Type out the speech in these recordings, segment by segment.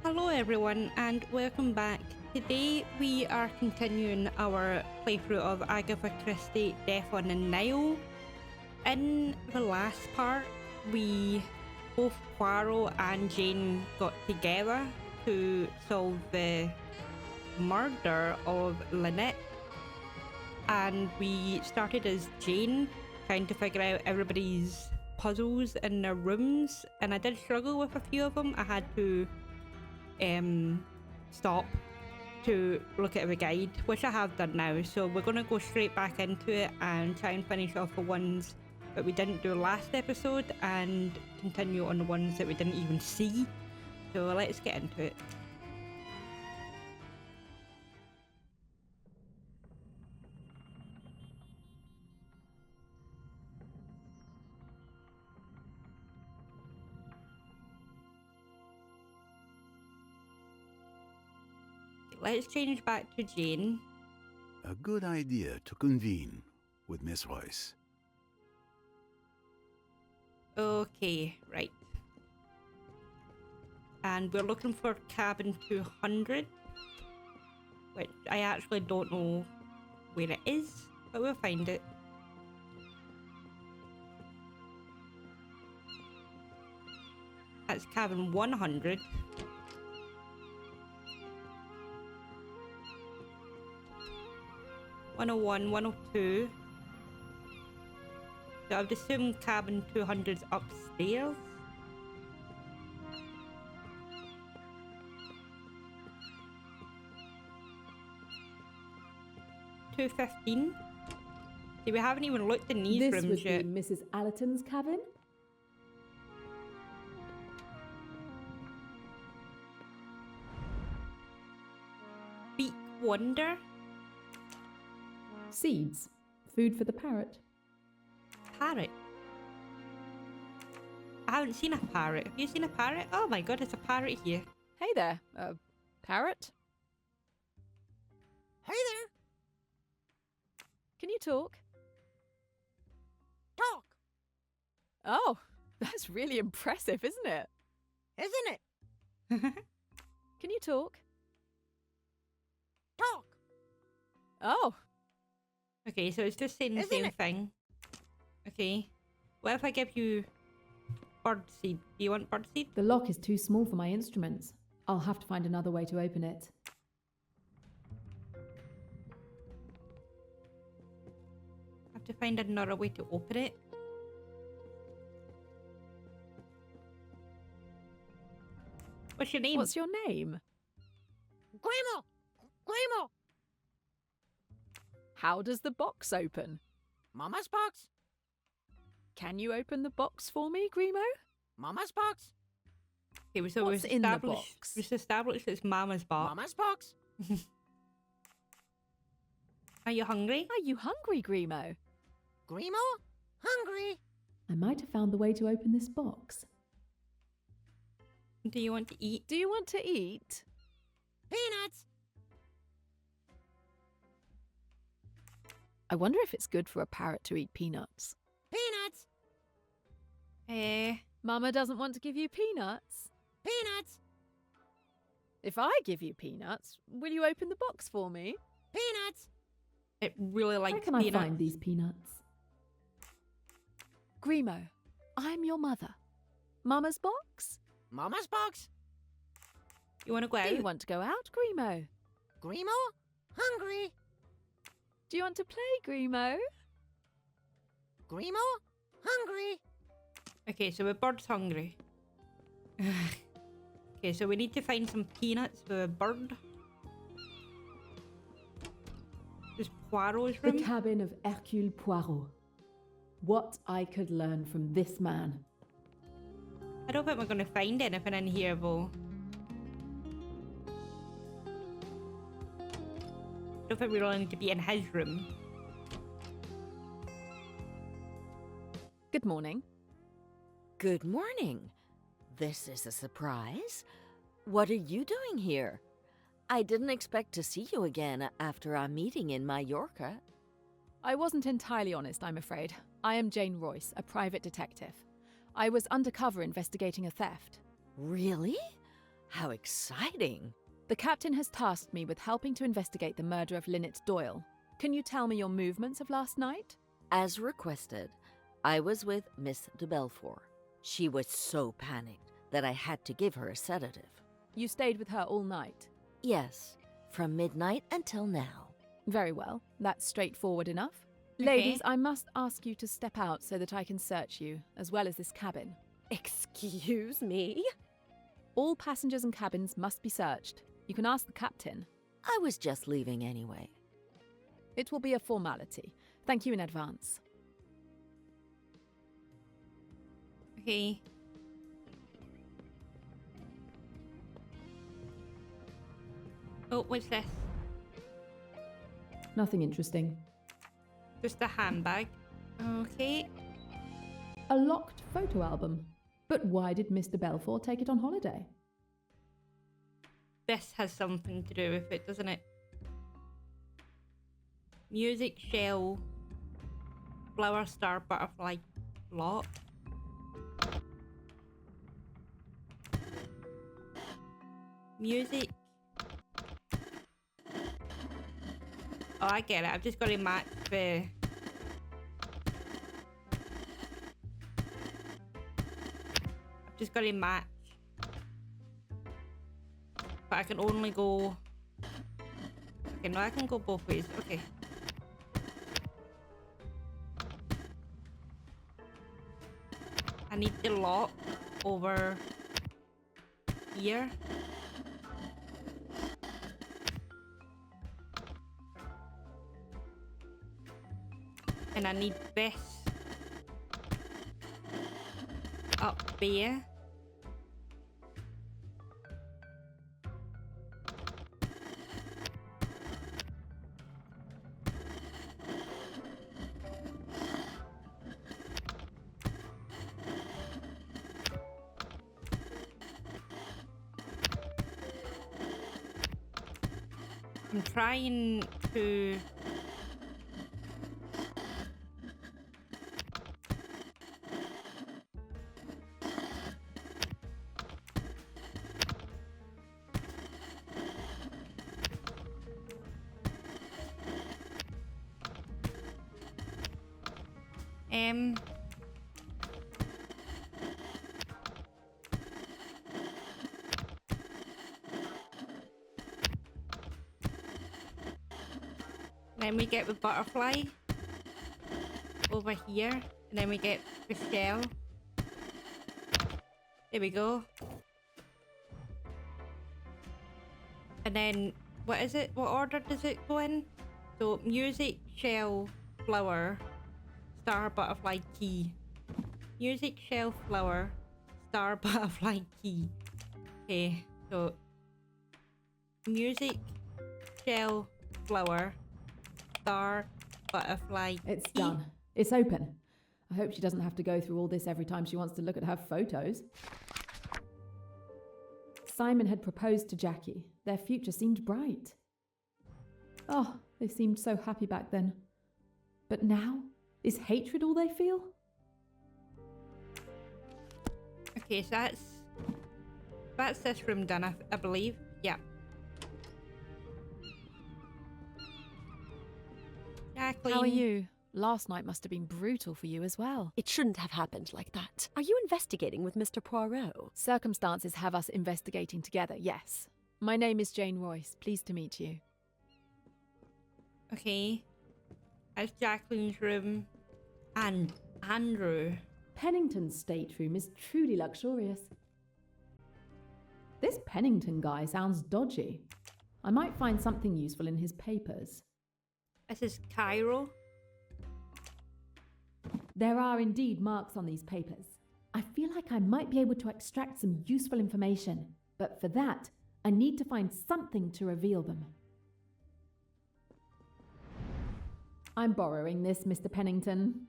Hello everyone and welcome back. Today we are continuing our playthrough of Agatha Christie Death on the Nile. In the last part, both Poirot and Jane got together to solve the murder of Lynette, and we started as Jane, trying to figure out everybody's puzzles in their rooms, and I did struggle with a few of them. I had to stop to look at the guide, which I have done now, so we're going to go straight back into it and try and finish off the ones that we didn't do last episode and continue on the ones that we didn't even see. So let's get into it. Let's change back to Jane. A good idea to convene with Miss Royce. Okay, right. And we're looking for cabin 200, which I actually don't know where it is, but we'll find it. That's cabin 100. 101, 102. So I would assume cabin 200's upstairs. $2.15. See, we haven't even looked in these rooms This yet. would be Mrs. Allerton's cabin. Beak Wonder. Seeds. Food for the parrot. Parrot. I haven't seen a parrot. Have you seen a parrot? Oh my god, it's a parrot here. Hey there, parrot. Hey there! Can you talk? Talk! Oh, that's really impressive, isn't it? Isn't it? Can you talk? Talk! Oh, Okay, so it's just saying the Isn't same it? thing. Okay. What if I give you birdseed? Do you want birdseed? The lock is too small for my instruments. I'll have to find another way to open it. Have to find another way to open it. What's your name? what's your name? Grandma! Grandma! How does the box open? Mama's box! Can you open the box for me, Grimo? Mama's box! Okay, so What's we've in the established, box? we've established it's Mama's box. Mama's box! Are you hungry? Are you hungry, Grimo? Grandma? Hungry! I might have found the way to open this box. Do you want to eat? Do you want to eat? Peanuts! I wonder if it's good for a parrot to eat peanuts. Peanuts! Mama doesn't want to give you peanuts. Peanuts! If I give you peanuts, will you open the box for me? Peanuts! It really likes Where can I peanuts. find these peanuts? Grimo, I'm your mother. Mama's box? Mama's box! You want to go out? Do you want to go out, Grimo? Grandma? Hungry! Do you want to play, Grimo? Grandma? Hungry! Okay, so the bird's hungry. Okay, so we need to find some peanuts for the bird. This Poirot's The room. cabin of Hercule Poirot. What I could learn from this man. I don't think we're going to find anything in here, though. I don't think we really need to be in his room. Good morning. Good morning. This is a surprise. What are you doing here? I didn't expect to see you again after our meeting in Mallorca. I wasn't entirely honest, I'm afraid. I am Jane Royce, a private detective. I was undercover investigating a theft. Really? How exciting! The captain has tasked me with helping to investigate the murder of Lynette Doyle. Can you tell me your movements of last night? As requested, I was with Miss de Belfort. She was so panicked that I had to give her a sedative. You stayed with her all night? Yes, from midnight until now. Very well. That's straightforward enough. Okay. Ladies, I must ask you to step out so that I can search you, as well as this cabin. Excuse me? All passengers and cabins must be searched. You can ask the captain. I was just leaving anyway. It will be a formality. Thank you in advance. Okay. Oh, what's this? Nothing interesting. Just a handbag. Okay. A locked photo album. But why did Mr. Belfort take it on holiday? This has something to do with it, doesn't it? Music, shell, flower, star, butterfly, lock. Music. Oh, I get it. I've just got to match the... I've just got to match. But I can only go... Okay, no, I can go both ways. Okay. I need the lock over here. And I need this up there. I'm trying to... Then we get the butterfly over here, and then we get the shell. There we go. And then, what is it? What order does it go in? So, music, shell, flower, star, butterfly, key. Music, shell, flower, star, butterfly, key. Okay, so music, shell, flower, star, butterfly, It's key. done. It's open. I hope she doesn't have to go through all this every time she wants to look at her photos. Simon had proposed to Jackie. Their future seemed bright. Oh, they seemed so happy back then. But now, is hatred all they feel? Okay, so that's this room done, I believe. Yeah. Jacqueline. How are you? Last night must have been brutal for you as well. It shouldn't have happened like that. Are you investigating with Mr. Poirot? Circumstances have us investigating together, yes. My name is Jane Royce. Pleased to meet you. Okay. That's Jacqueline's room. And Andrew. Pennington's stateroom is truly luxurious. This Pennington guy sounds dodgy. I might find something useful in his papers. This is Cairo. There are indeed marks on these papers. I feel like I might be able to extract some useful information, but for that, I need to find something to reveal them. I'm borrowing this, Mr. Pennington.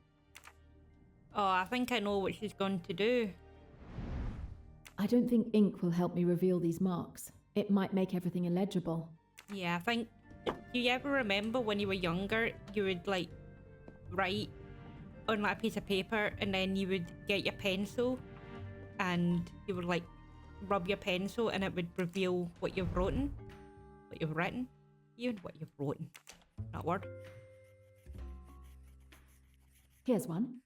Oh, I think I know what she's going to do. I don't think ink will help me reveal these marks. It might make everything illegible. Yeah, I think... Do you ever remember when you were younger, you would like write on like a piece of paper and then you would get your pencil and you would like rub your pencil and it would reveal what you've written. What you've written. Even what you've written. Not a word. Here's one.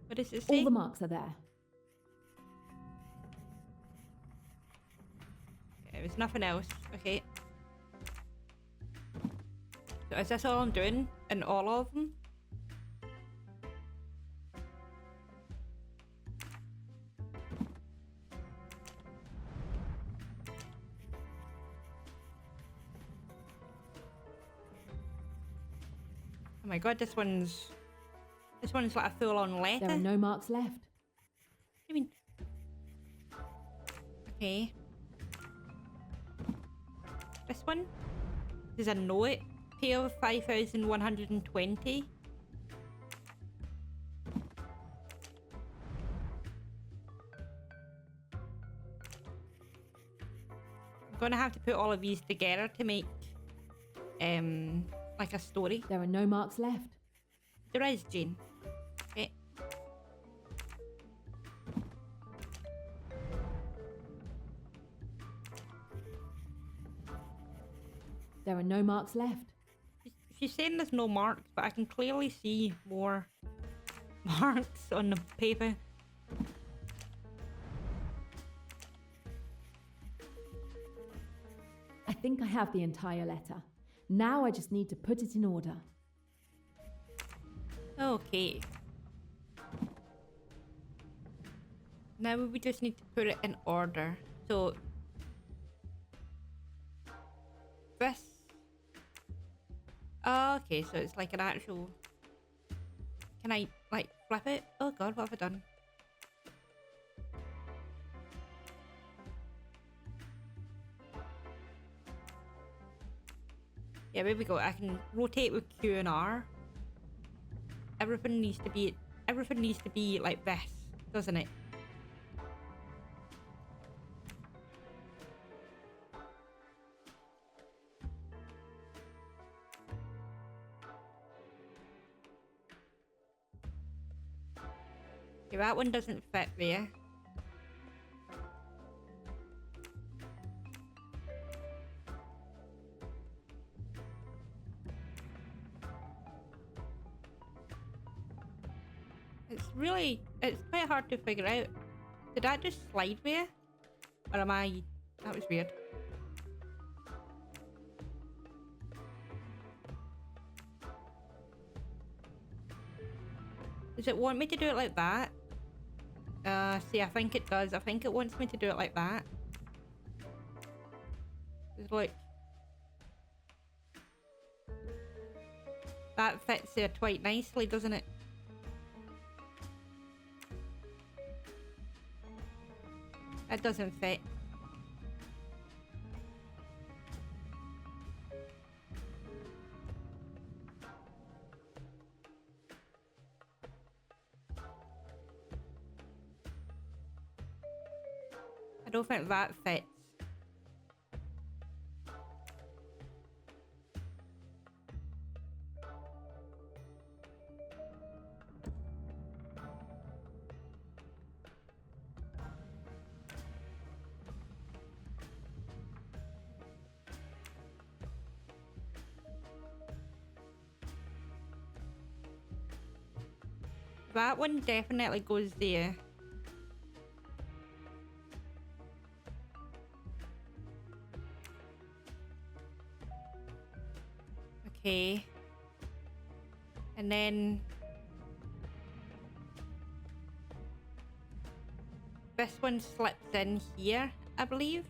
What does it say? All the marks are there. Okay, there's nothing else. Okay. So is this all I'm doing in all of them? Oh my god, this one's like a full-on letter. There are no marks left. What do you mean? Okay. This one? There's a note. Pay of 5,120. I'm gonna have to put all of these together to make like a story. There are no marks left. There is, Jane. Okay. There are no marks left. She's saying there's no marks, but I can clearly see more marks on the paper. I think I have the entire letter. Now I just need to put it in order. Okay. Now we just need to put it in order. So this. Oh, okay, so it's like an actual. Can I like flip it? Oh god, what have I done? Yeah, there we go. I can rotate with Q and R. Everything needs to be like this, doesn't it? Okay, that one doesn't fit there. It's quite hard to figure out. Did that just slide there? Or am I... That was weird. Does it want me to do it like that? See, I think it does. I think it wants me to do it like that. It's like... That fits there quite nicely, doesn't it? That doesn't fit. I don't think that fits. That one definitely goes there. Okay. And then this one slips in here, I believe.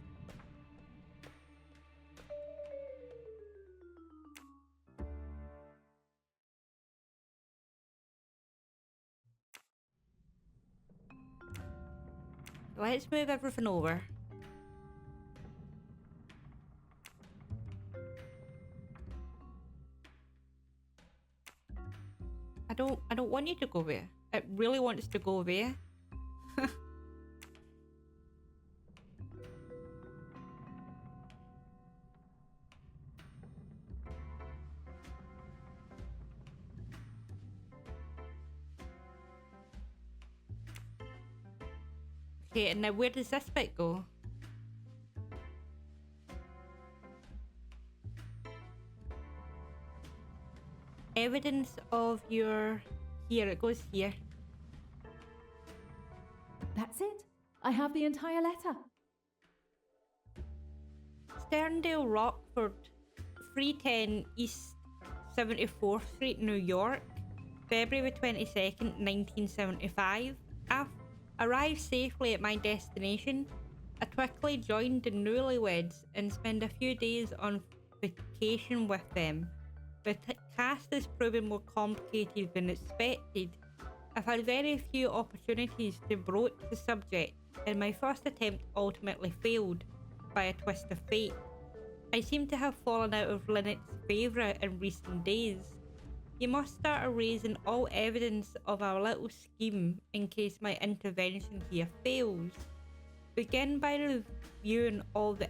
Let's move everything over. I don't want you to go there. It really wants to go there. Okay, and now where does this bit go? Evidence of your... Here, it goes here. That's it. I have the entire letter. Sterndale, Rockford, 310 East 74th Street, New York, February 22nd, 1975. Arrived safely at my destination. I quickly joined the newlyweds and spent a few days on vacation with them. The cast is proving more complicated than expected. I've had very few opportunities to broach the subject, and my first attempt ultimately failed by a twist of fate. I seem to have fallen out of Lynette's favour in recent days. You must start erasing all evidence of our little scheme in case my intervention here fails. Begin by reviewing all the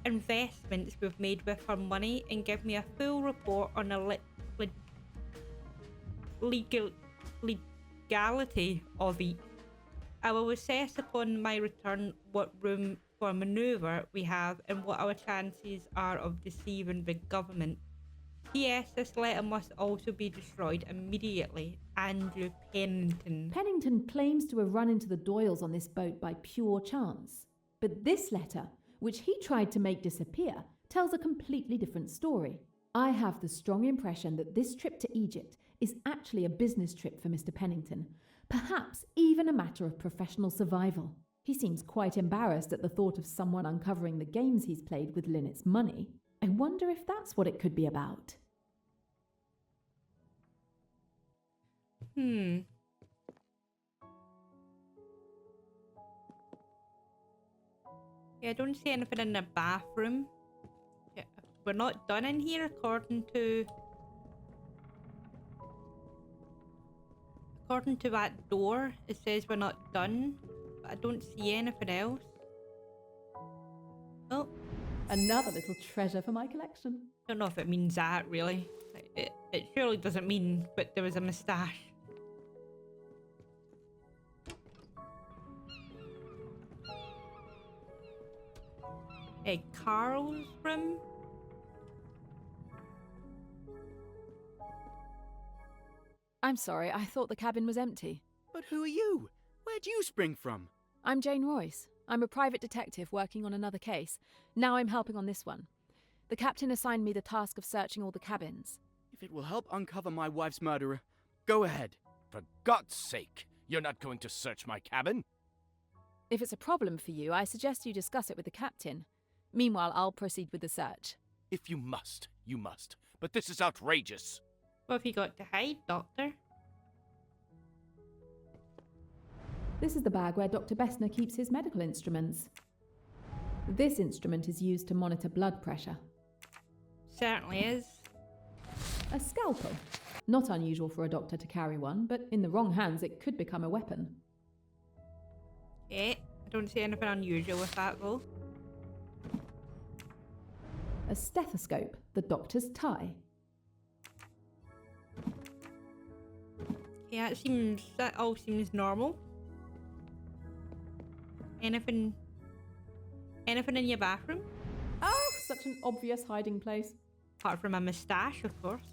investments we've made with her money and give me a full report on the legality of each. I will assess upon my return what room for manoeuvre we have and what our chances are of deceiving the government. P.S. This letter must also be destroyed immediately. Andrew Pennington. Pennington claims to have run into the Doyles on this boat by pure chance. But this letter, which he tried to make disappear, tells a completely different story. I have the strong impression that this trip to Egypt is actually a business trip for Mr. Pennington, perhaps even a matter of professional survival. He seems quite embarrassed at the thought of someone uncovering the games he's played with Lynette's money. I wonder if that's what it could be about. Yeah, I don't see anything in the bathroom. Yeah, we're not done in here according to that door. It says we're not done, but I don't see anything else. Oh, Another little treasure for my collection. don't know if it means that really. It surely doesn't mean, but there was a moustache. Carl's room? I'm sorry, I thought the cabin was empty. But who are you? Where'd you spring from? I'm Jane Royce. I'm a private detective working on another case. Now I'm helping on this one. The captain assigned me the task of searching all the cabins. If it will help uncover my wife's murderer, go ahead. For God's sake, you're not going to search my cabin? If it's a problem for you, I suggest you discuss it with the captain. Meanwhile, I'll proceed with the search. If you must, you must. But this is outrageous. What have you got to hide, Doctor? This is the bag where Dr. Bessner keeps his medical instruments. This instrument is used to monitor blood pressure. Certainly is. A scalpel. Not unusual for a doctor to carry one, but in the wrong hands it could become a weapon. I don't see anything unusual with that though. A stethoscope, the doctor's tie. Yeah, that all seems normal. Anything in your bathroom? Oh, such an obvious hiding place. Apart from a moustache, of course.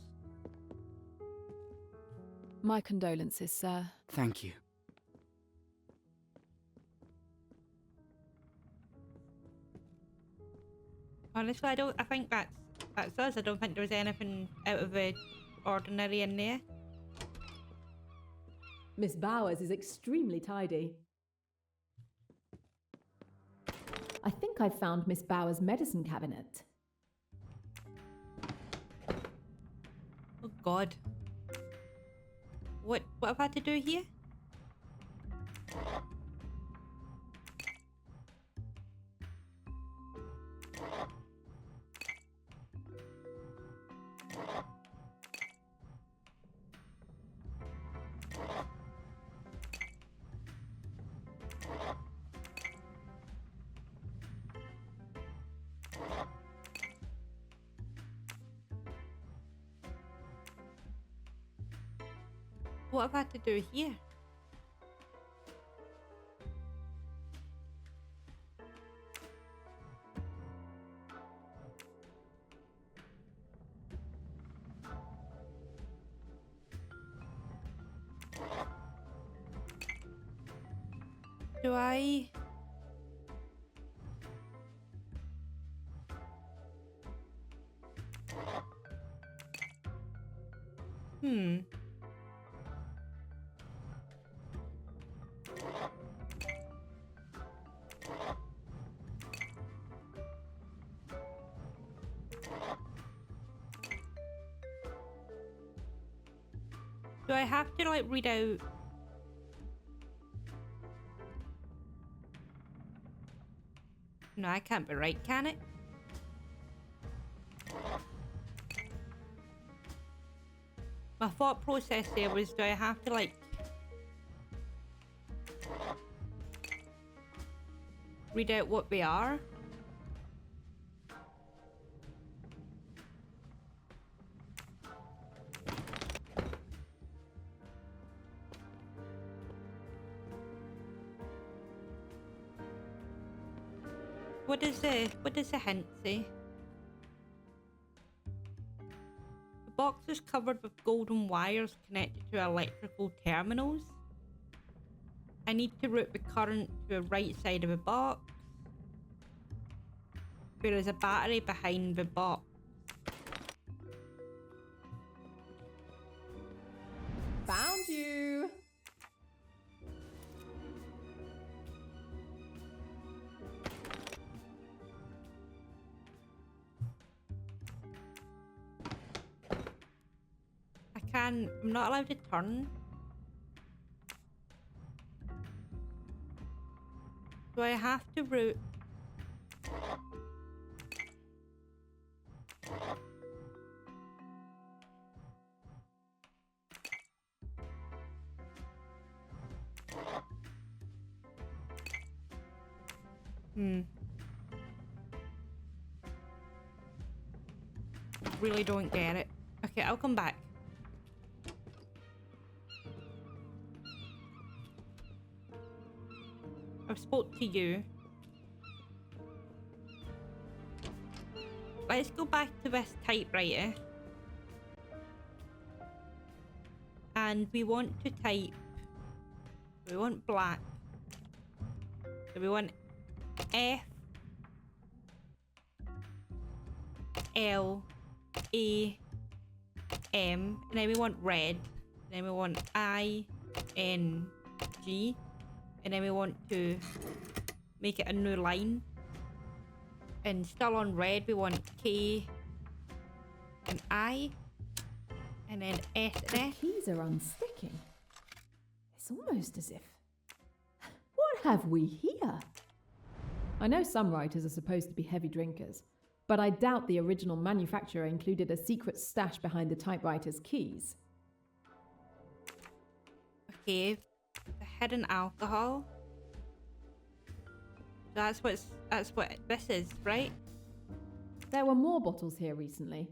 My condolences, sir. Thank you. Honestly, I think that's us. I don't think there was anything out of the ordinary in there. Miss Bowers is extremely tidy. I think I've found Miss Bowers' medicine cabinet. Oh God. What have I had to do here? What have I had to do here? Do I... Do I have to, like, read out... No, I can't be right, can it? My thought process there was, do I have to, like... read out what they are? What does the hint say? The box is covered with golden wires connected to electrical terminals. I need to route the current to the right side of the box. There is a battery behind the box. Found you! I'm not allowed to turn. Do I have to route? Really don't get it. Okay, I'll come back. I've spoke to you. Let's go back to this typewriter. And we want to type... We want black. So we want F L A M, and then we want red, and then we want I N G, and then we want to make it a new line, and still on red we want K and I, and then S and F. The keys are unsticking. It's almost as if... What have we here? I know some writers are supposed to be heavy drinkers, but I doubt the original manufacturer included a secret stash behind the typewriter's keys. Okay, the hidden alcohol. That's what this is, right? There were more bottles here recently.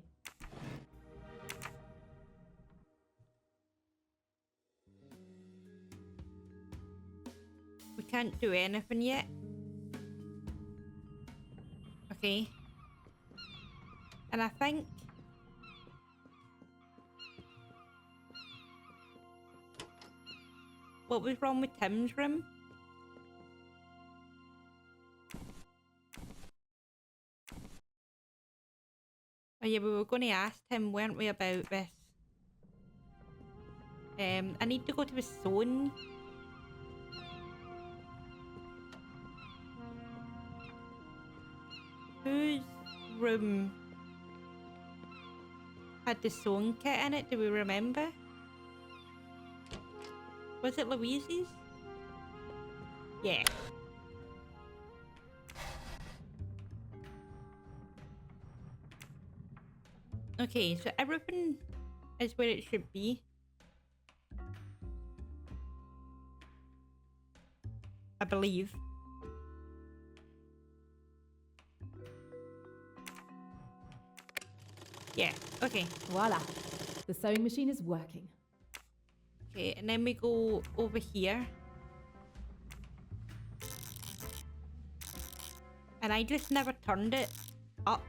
We can't do anything yet. Okay. And I think... What was wrong with Tim's room? Oh yeah, we were going to ask him, weren't we, about this? I need to go to the zone. Whose room had the sewing kit in it? Do we remember? Was it Louise's? Yeah. Okay, so everything is where it should be. I believe. Yeah, okay. Voila. The sewing machine is working. Okay, and then we go over here. And I just never turned it up.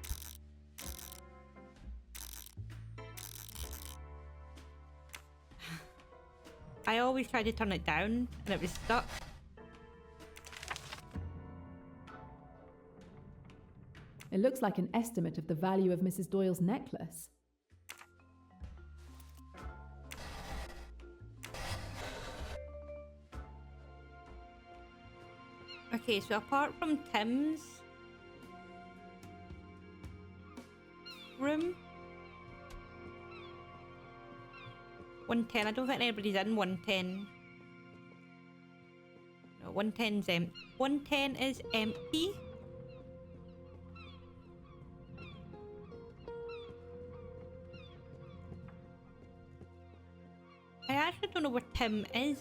I always try to turn it down and it was stuck. It looks like an estimate of the value of Mrs. Doyle's necklace. Okay, so apart from Tim's room, 110. I don't think anybody's in 110. No, 110's empty. 110 is empty. I actually don't know where Tim is.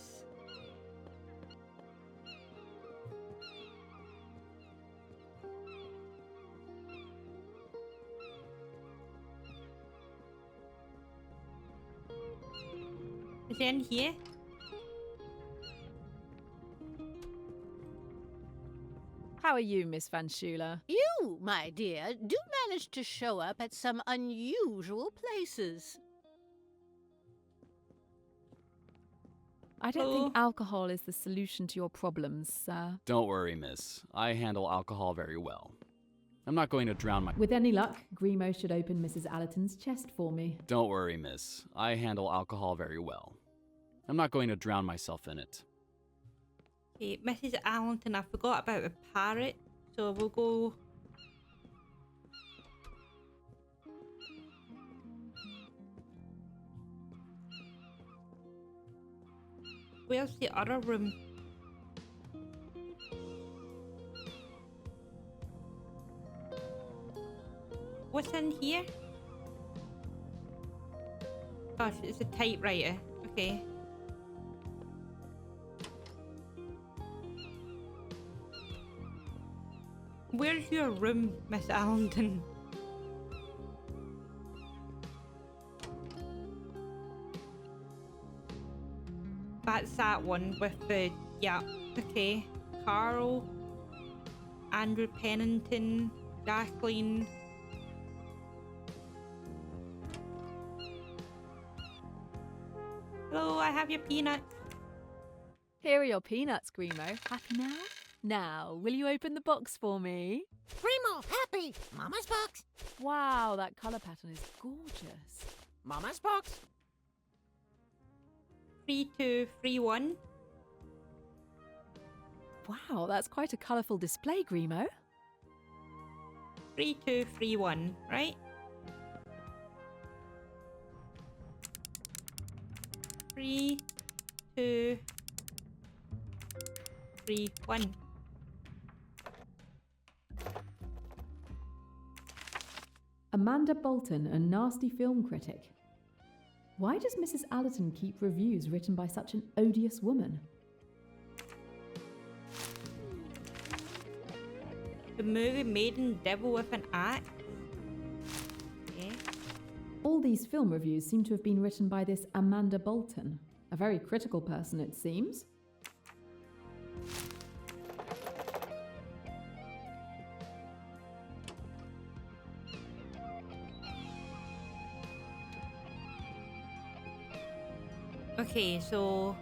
Is he in here? How are you, Miss Van Schuler? You, my dear, do manage to show up at some unusual places. I don't think alcohol is the solution to your problems, sir. Don't worry, miss. I handle alcohol very well. I'm not going to drown my... With any luck, Grimo should open Mrs. Allerton's chest for me. Don't worry, miss. I handle alcohol very well. I'm not going to drown myself in it. Okay, Mrs. Allerton, I forgot about the parrot, so we'll go... Where's the other room? What's in here? Gosh, it's a typewriter. Okay. Where's your room, Miss Allerton? That's that one with the... Yeah, okay. Carl, Andrew Pennington, Jacqueline. Hello, I have your peanuts. Here are your peanuts, Grimo. Happy now? Now, will you open the box for me? Grimo, happy! Mama's box! Wow, that colour pattern is gorgeous. Mama's box! 3231. Wow, that's quite a colourful display, Grimo. 3231, right? Three, two, three, one. Amanda Bolton, a nasty film critic. Why does Mrs. Allerton keep reviews written by such an odious woman? The movie Maiden Devil with an Axe. Okay. All these film reviews seem to have been written by this Amanda Bolton, a very critical person it seems. Okay, so...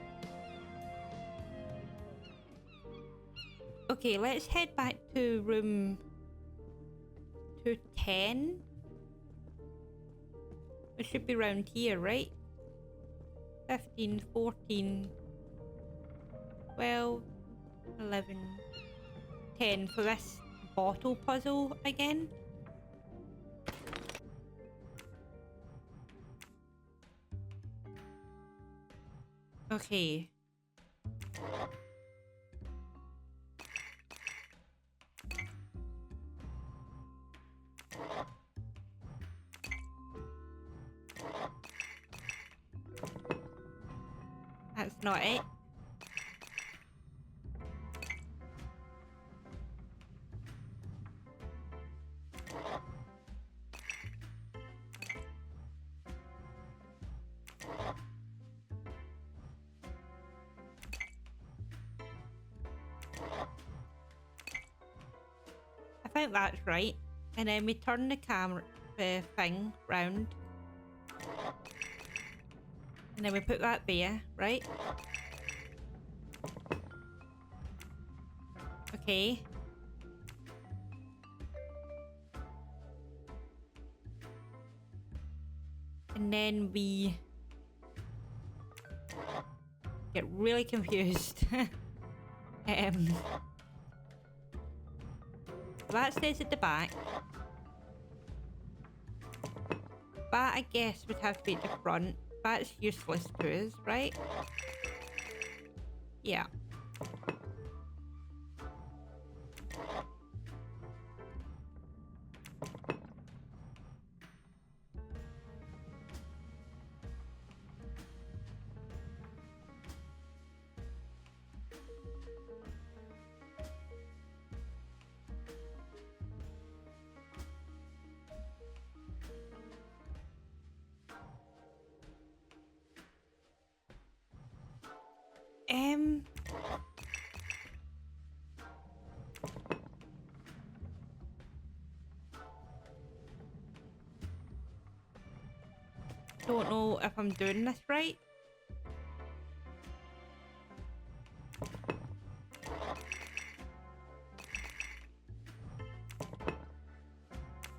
Okay, let's head back to room 210. It should be around here, right? 15, 14, 12, 11, 10 for this bottle puzzle again. Okay. That's not it. I think that's right. And then we turn the camera thing round. And then we put that there, right? And then we get really confused. That stays at the back. That, I guess, would have to be at the front. That's useless to us, right? Yeah. Don't know if I'm doing this right.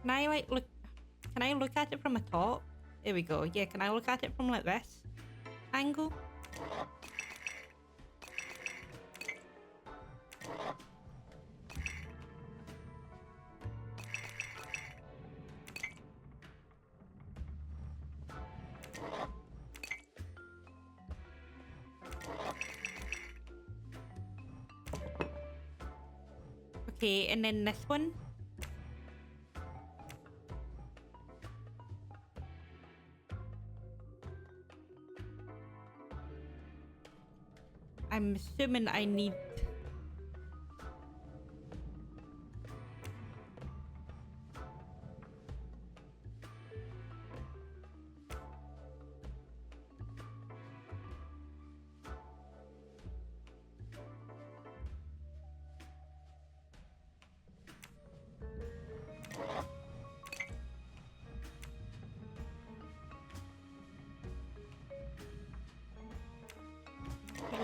Can I like look? Can I look at it from a top? There we go. Yeah, can I look at it from like this angle? Okay, and then this one. I'm assuming I need...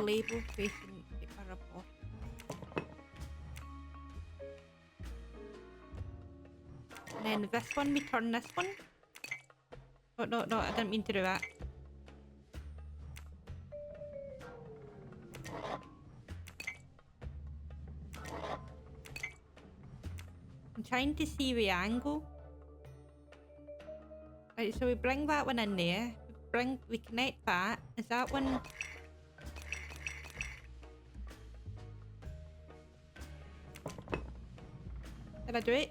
label facing the report. And then this one, we turn this one. Oh, no, I didn't mean to do that. I'm trying to see the angle. Right, so we bring that one in there. We connect that. Is that one... Did I do it?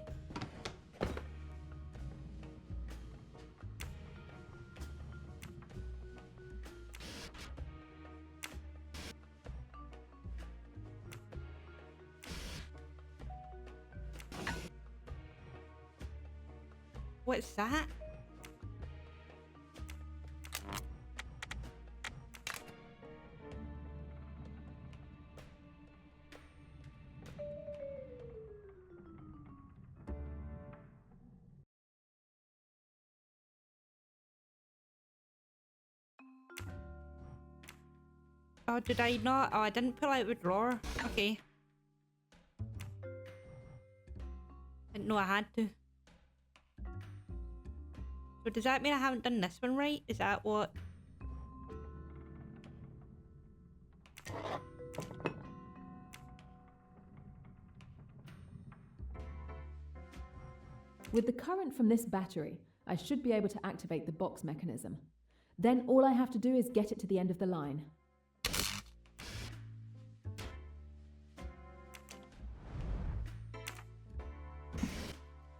What's that? Oh, did I not? Oh, I didn't pull out the drawer. Okay. Didn't know I had to. So does that mean I haven't done this one right? Is that what? With the current from this battery, I should be able to activate the box mechanism. Then all I have to do is get it to the end of the line.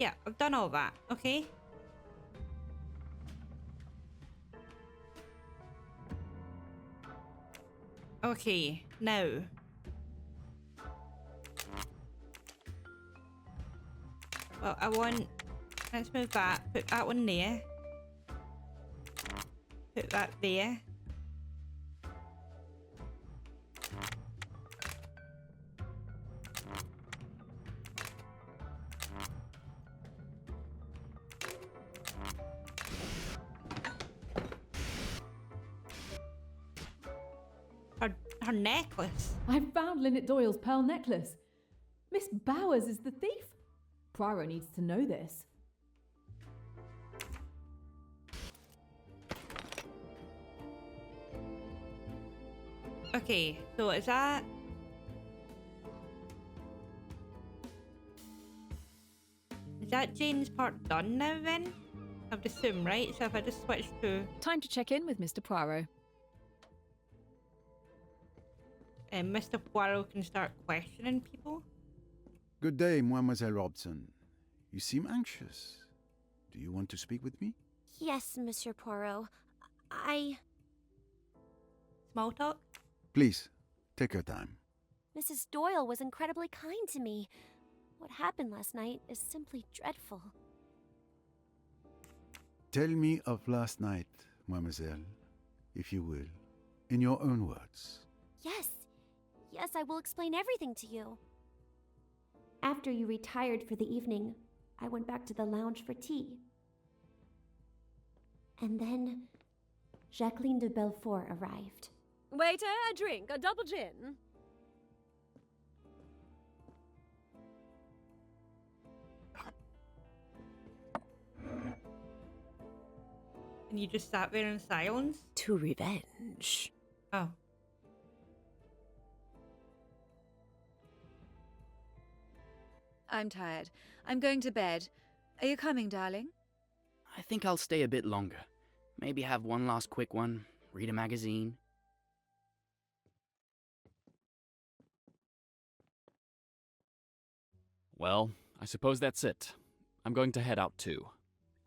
Yeah, I've done all that. Okay. Okay, now. Well, I want... Let's move that. Put that one there. Put that there. Her necklace. I found Lynette Doyle's pearl necklace. Miss Bowers is the thief. Poirot needs to know this. Okay, so is that... Is that Jane's part done now then? I would assume, right? So if I just switch to... Time to check in with Mr. Poirot. Mr. Poirot can start questioning people. Good day, Mademoiselle Robson. You seem anxious. Do you want to speak with me? Yes, Monsieur Poirot. Small talk? Please, take your time. Mrs. Doyle was incredibly kind to me. What happened last night is simply dreadful. Tell me of last night, Mademoiselle, if you will, in your own words. Yes. Yes, I will explain everything to you. After you retired for the evening, I went back to the lounge for tea. And then, Jacqueline de Belfort arrived. Waiter, a drink, a double gin. And you just sat there in silence? To revenge. Oh. I'm tired. I'm going to bed. Are you coming, darling? I think I'll stay a bit longer. Maybe have one last quick one, read a magazine. Well, I suppose that's it. I'm going to head out too.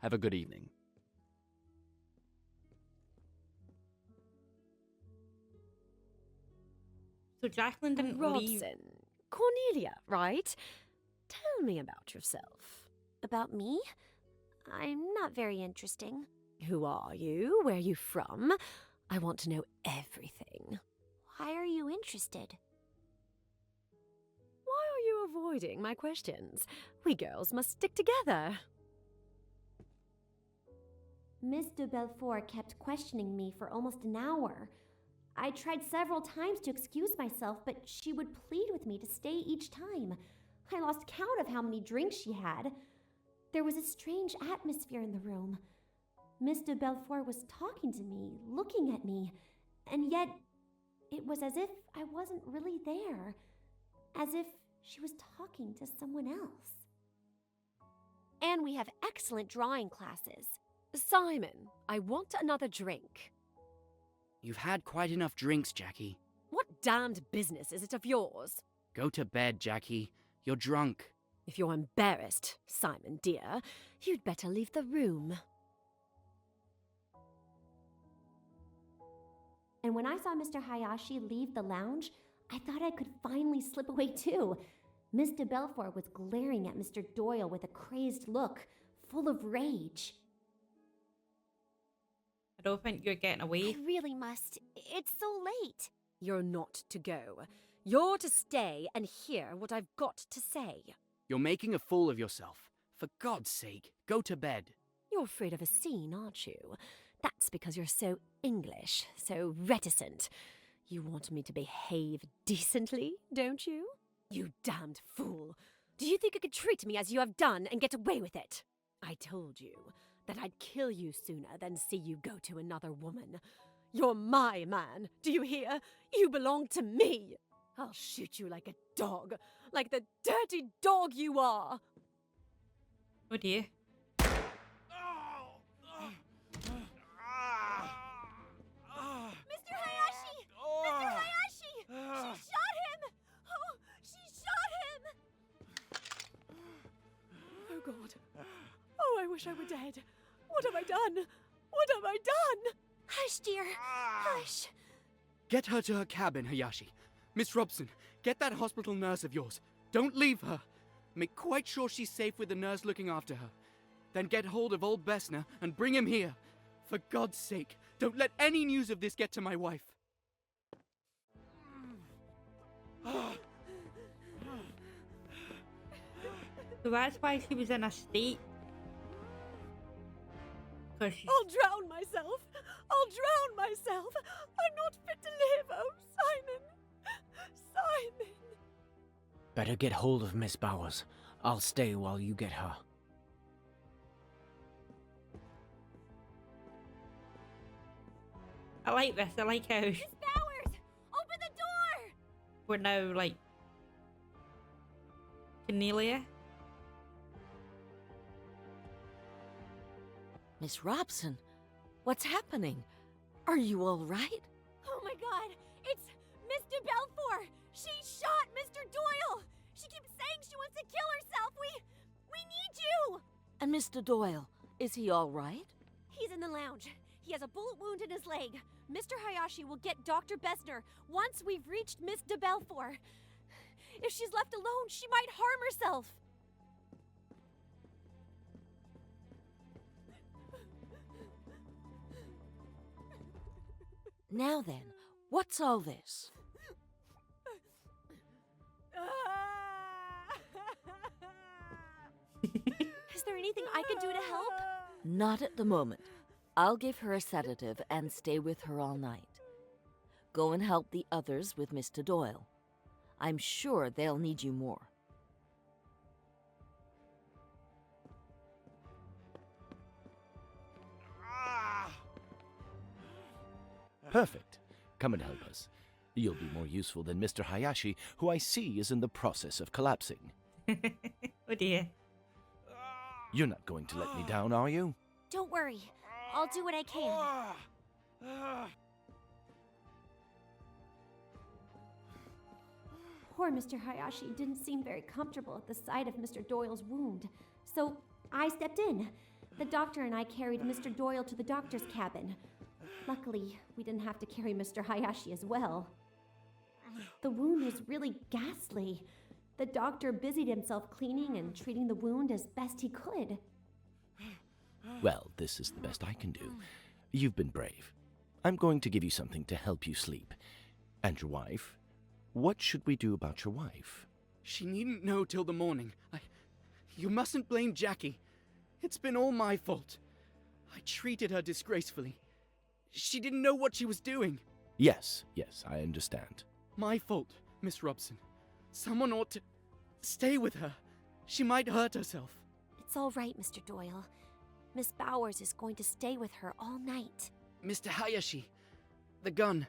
Have a good evening. So Jacqueline didn't leave... Robson. Cornelia, right? Tell me about yourself. About me? I'm not very interesting. Who are you? Where are you from? I want to know everything. Why are you interested? Why are you avoiding my questions? We girls must stick together. Miss de Belfort kept questioning me for almost an hour. I tried several times to excuse myself, but she would plead with me to stay each time. I lost count of how many drinks she had. There was a strange atmosphere in the room. Miss de Belfort was talking to me, looking at me, and yet it was as if I wasn't really there, as if she was talking to someone else. And we have excellent drawing classes. Simon, I want another drink. You've had quite enough drinks, Jackie. What damned business is it of yours? Go to bed, Jackie. You're drunk. If you're embarrassed, Simon dear, you'd better leave the room. And when I saw Mr. Hayashi leave the lounge, I thought I could finally slip away too. Miss de Belfort was glaring at Mr. Doyle with a crazed look, full of rage. I don't think you're getting away. I really must. It's so late. You're not to go. You're to stay and hear what I've got to say. You're making a fool of yourself. For God's sake, go to bed. You're afraid of a scene, aren't you? That's because you're so English, so reticent. You want me to behave decently, don't you? You damned fool. Do you think you could treat me as you have done and get away with it? I told you that I'd kill you sooner than see you go to another woman. You're my man, do you hear? You belong to me. I'll shoot you like a dog, like the dirty dog you are. Oh dear. Mr. Hayashi! Mr. Hayashi! She shot him! Oh, she shot him! Oh, God. Oh, I wish I were dead. What have I done? What have I done? Hush, dear. Hush. Get her to her cabin, Hayashi. Miss Robson, get that hospital nurse of yours. Don't leave her. Make quite sure she's safe with the nurse looking after her. Then get hold of old Bessner and bring him here. For God's sake, don't let any news of this get to my wife. So that's why she was in a state. Because she... I'll drown myself. I'll drown myself. I'm not fit to live. Oh, Simon. Simon. Better get hold of Miss Bowers. I'll stay while you get her. I like this. I like how... Miss Bowers! Open we're now like Cornelia. Miss Robson, what's happening? Are you all right? Oh my god, it's Miss de Belfort! She shot Mr. Doyle! She keeps saying she wants to kill herself! We need you! And Mr. Doyle, is he all right? He's in the lounge. He has a bullet wound in his leg. Mr. Hayashi will get Dr. Besner once we've reached Miss de Belfort. If she's left alone, she might harm herself. Now then, what's all this? Is there anything I can do to help? Not at the moment. I'll give her a sedative and stay with her all night. Go and help the others with Mr. Doyle. I'm sure they'll need you more. Perfect. Come and help us. You'll be more useful than Mr. Hayashi, who I see is in the process of collapsing. Oh dear. You're not going to let me down, are you? Don't worry. I'll do what I can. Poor Mr. Hayashi didn't seem very comfortable at the sight of Mr. Doyle's wound, so I stepped in. The doctor and I carried Mr. Doyle to the doctor's cabin. Luckily, we didn't have to carry Mr. Hayashi as well. The wound was really ghastly. The doctor busied himself cleaning and treating the wound as best he could. Well, this is the best I can do. You've been brave. I'm going to give you something to help you sleep. And your wife? What should we do about your wife? She needn't know till the morning. You mustn't blame Jackie. It's been all my fault. I treated her disgracefully. She didn't know what she was doing. Yes, I understand. My fault, Miss Robson. Someone ought to stay with her. She might hurt herself. It's all right, Mr. Doyle. Miss Bowers is going to stay with her all night. Mr. Hayashi, the gun.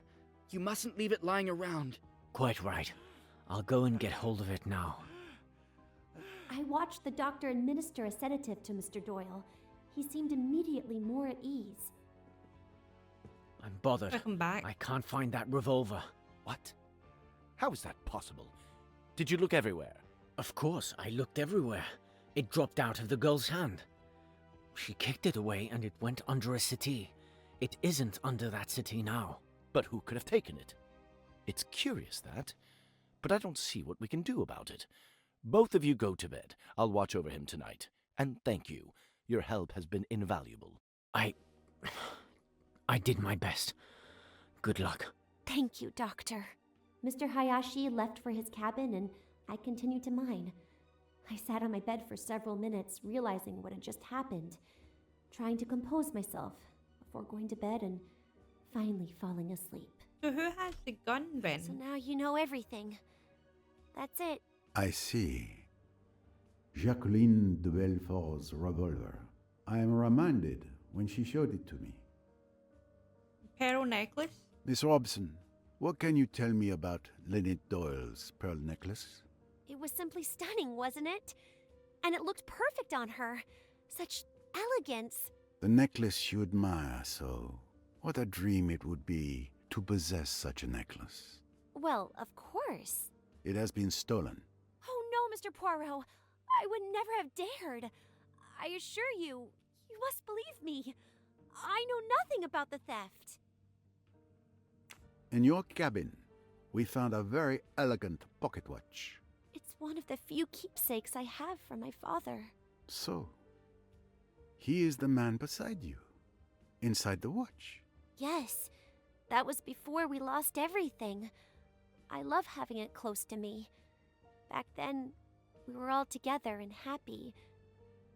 You mustn't leave it lying around. Quite right. I'll go and get hold of it now. I watched the doctor administer a sedative to Mr. Doyle. He seemed immediately more at ease. I'm bothered. Welcome back. I can't find that revolver. What? How is that possible? Did you look everywhere? Of course, I looked everywhere. It dropped out of the girl's hand. She kicked it away and it went under a settee. It isn't under that settee now. But who could have taken it? It's curious, that. But I don't see what we can do about it. Both of you go to bed. I'll watch over him tonight. And thank you. Your help has been invaluable. I did my best. Good luck. Thank you, Doctor. Mr. Hayashi left for his cabin and I continued to mine. I sat on my bed for several minutes, realizing what had just happened, trying to compose myself before going to bed and finally falling asleep. So who has the gun then? So now you know everything. That's it. I see. Jacqueline de Belfort's revolver. I am reminded when she showed it to me. Pearl necklace? Miss Robson, what can you tell me about Lynette Doyle's pearl necklace? It was simply stunning, wasn't it? And it looked perfect on her. Such elegance. The necklace you admire so. What a dream it would be to possess such a necklace. Well, of course. It has been stolen. Oh no, Mr. Poirot. I would never have dared. I assure you, you must believe me. I know nothing about the theft. In your cabin, we found a very elegant pocket watch. It's one of the few keepsakes I have from my father. So, he is the man beside you, inside the watch. Yes, that was before we lost everything. I love having it close to me. Back then, we were all together and happy,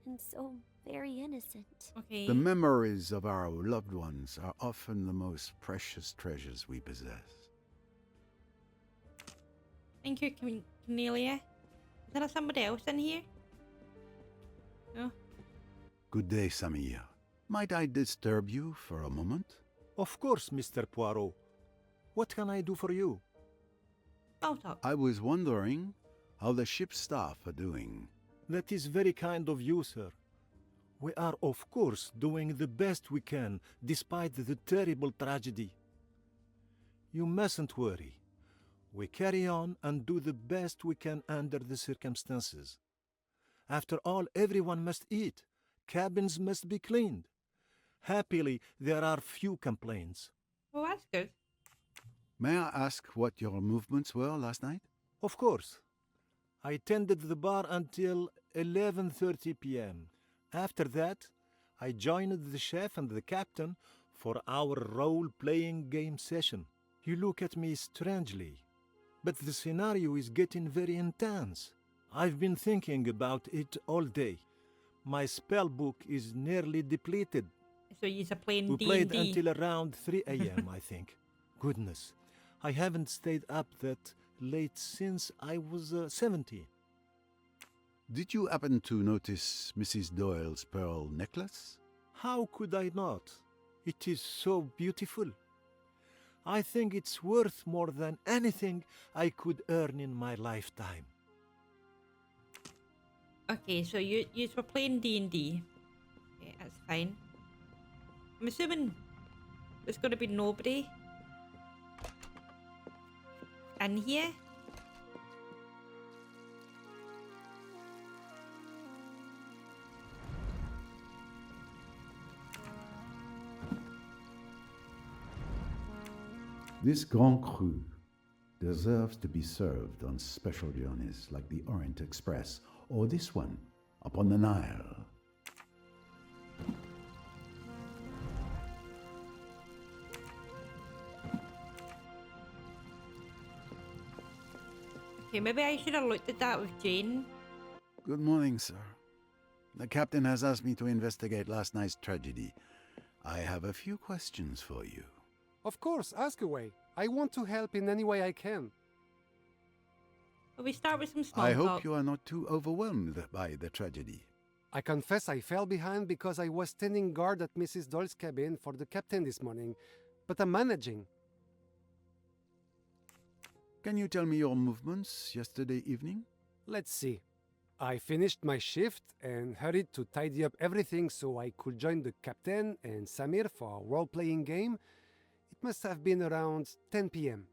and so very innocent. Okay. The memories of our loved ones are often the most precious treasures we possess. Thank you, Cornelia. Is there somebody else in here? No? Good day, Samir. Might I disturb you for a moment? Of course, Mr. Poirot. What can I do for you? Small talk. I was wondering how the ship's staff are doing. That is very kind of you, sir. We are, of course, doing the best we can, despite the terrible tragedy. You mustn't worry. We carry on and do the best we can under the circumstances. After all, everyone must eat. Cabins must be cleaned. Happily, there are few complaints. Well, that's good. May I ask what your movements were last night? Of course. I tended the bar until 11:30 p.m. After that, I joined the chef and the captain for our role-playing game session. You look at me strangely, but the scenario is getting very intense. I've been thinking about it all day. My spell book is nearly depleted. So you're playing We D&D. played until around 3 a.m., I think. Goodness, I haven't stayed up that late since I was 17. Did you happen to notice Mrs. Doyle's pearl necklace? How could I not? It is so beautiful. I think it's worth more than anything I could earn in my lifetime. Okay, so you were playing D&D. Okay, that's fine. I'm assuming there's going to be nobody in here. This Grand Cru deserves to be served on special journeys like the Orient Express or this one upon the Nile. Okay, maybe I should have looked at that with Jane. Good morning, sir. The captain has asked me to investigate last night's tragedy. I have a few questions for you. Of course, ask away. I want to help in any way I can. Well, we start with some small I talk. hope you are not too overwhelmed by the tragedy. I confess I fell behind because I was standing guard at Mrs. Doyle's cabin for the captain this morning, but I'm managing. Can you tell me your movements yesterday evening? Let's see. I finished my shift and hurried to tidy up everything so I could join the captain and Samir for a role-playing game. It must have been around 10 p.m.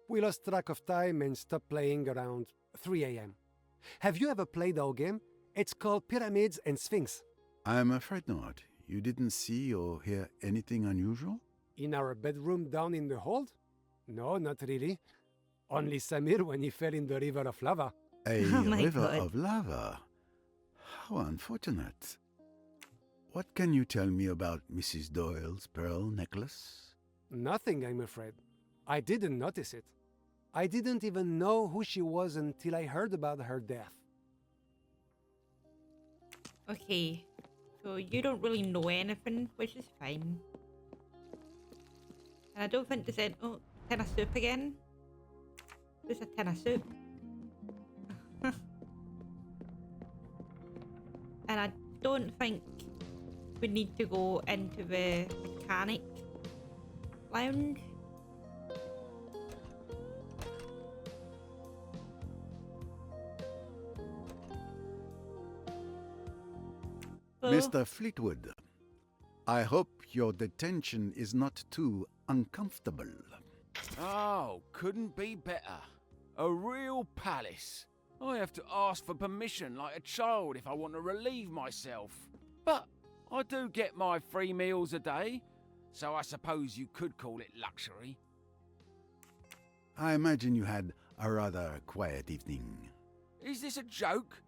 We lost track of time and stopped playing around 3 a.m. Have you ever played our game? It's called Pyramids and Sphinx. I'm afraid not. You didn't see or hear anything unusual? In our bedroom down in the hold? No, not really. Only Samir when he fell in the river of lava. A Oh my river God. of lava? How unfortunate. What can you tell me about Mrs. Doyle's pearl necklace? Nothing, I'm afraid. I didn't notice it. I didn't even know who she was until I heard about her death. Okay, so you don't really know anything, which is fine. And I don't think there's any... Oh, tin of soup again? There's a tin of soup. And I don't think we need to go into the mechanic lounge. Hello? Mr. Fleetwood, I hope your detention is not too uncomfortable. Oh, couldn't be better. A real palace. I have to ask for permission like a child if I want to relieve myself. But I do get my 3 meals a day, so I suppose you could call it luxury. I imagine you had a rather quiet evening. Is this a joke?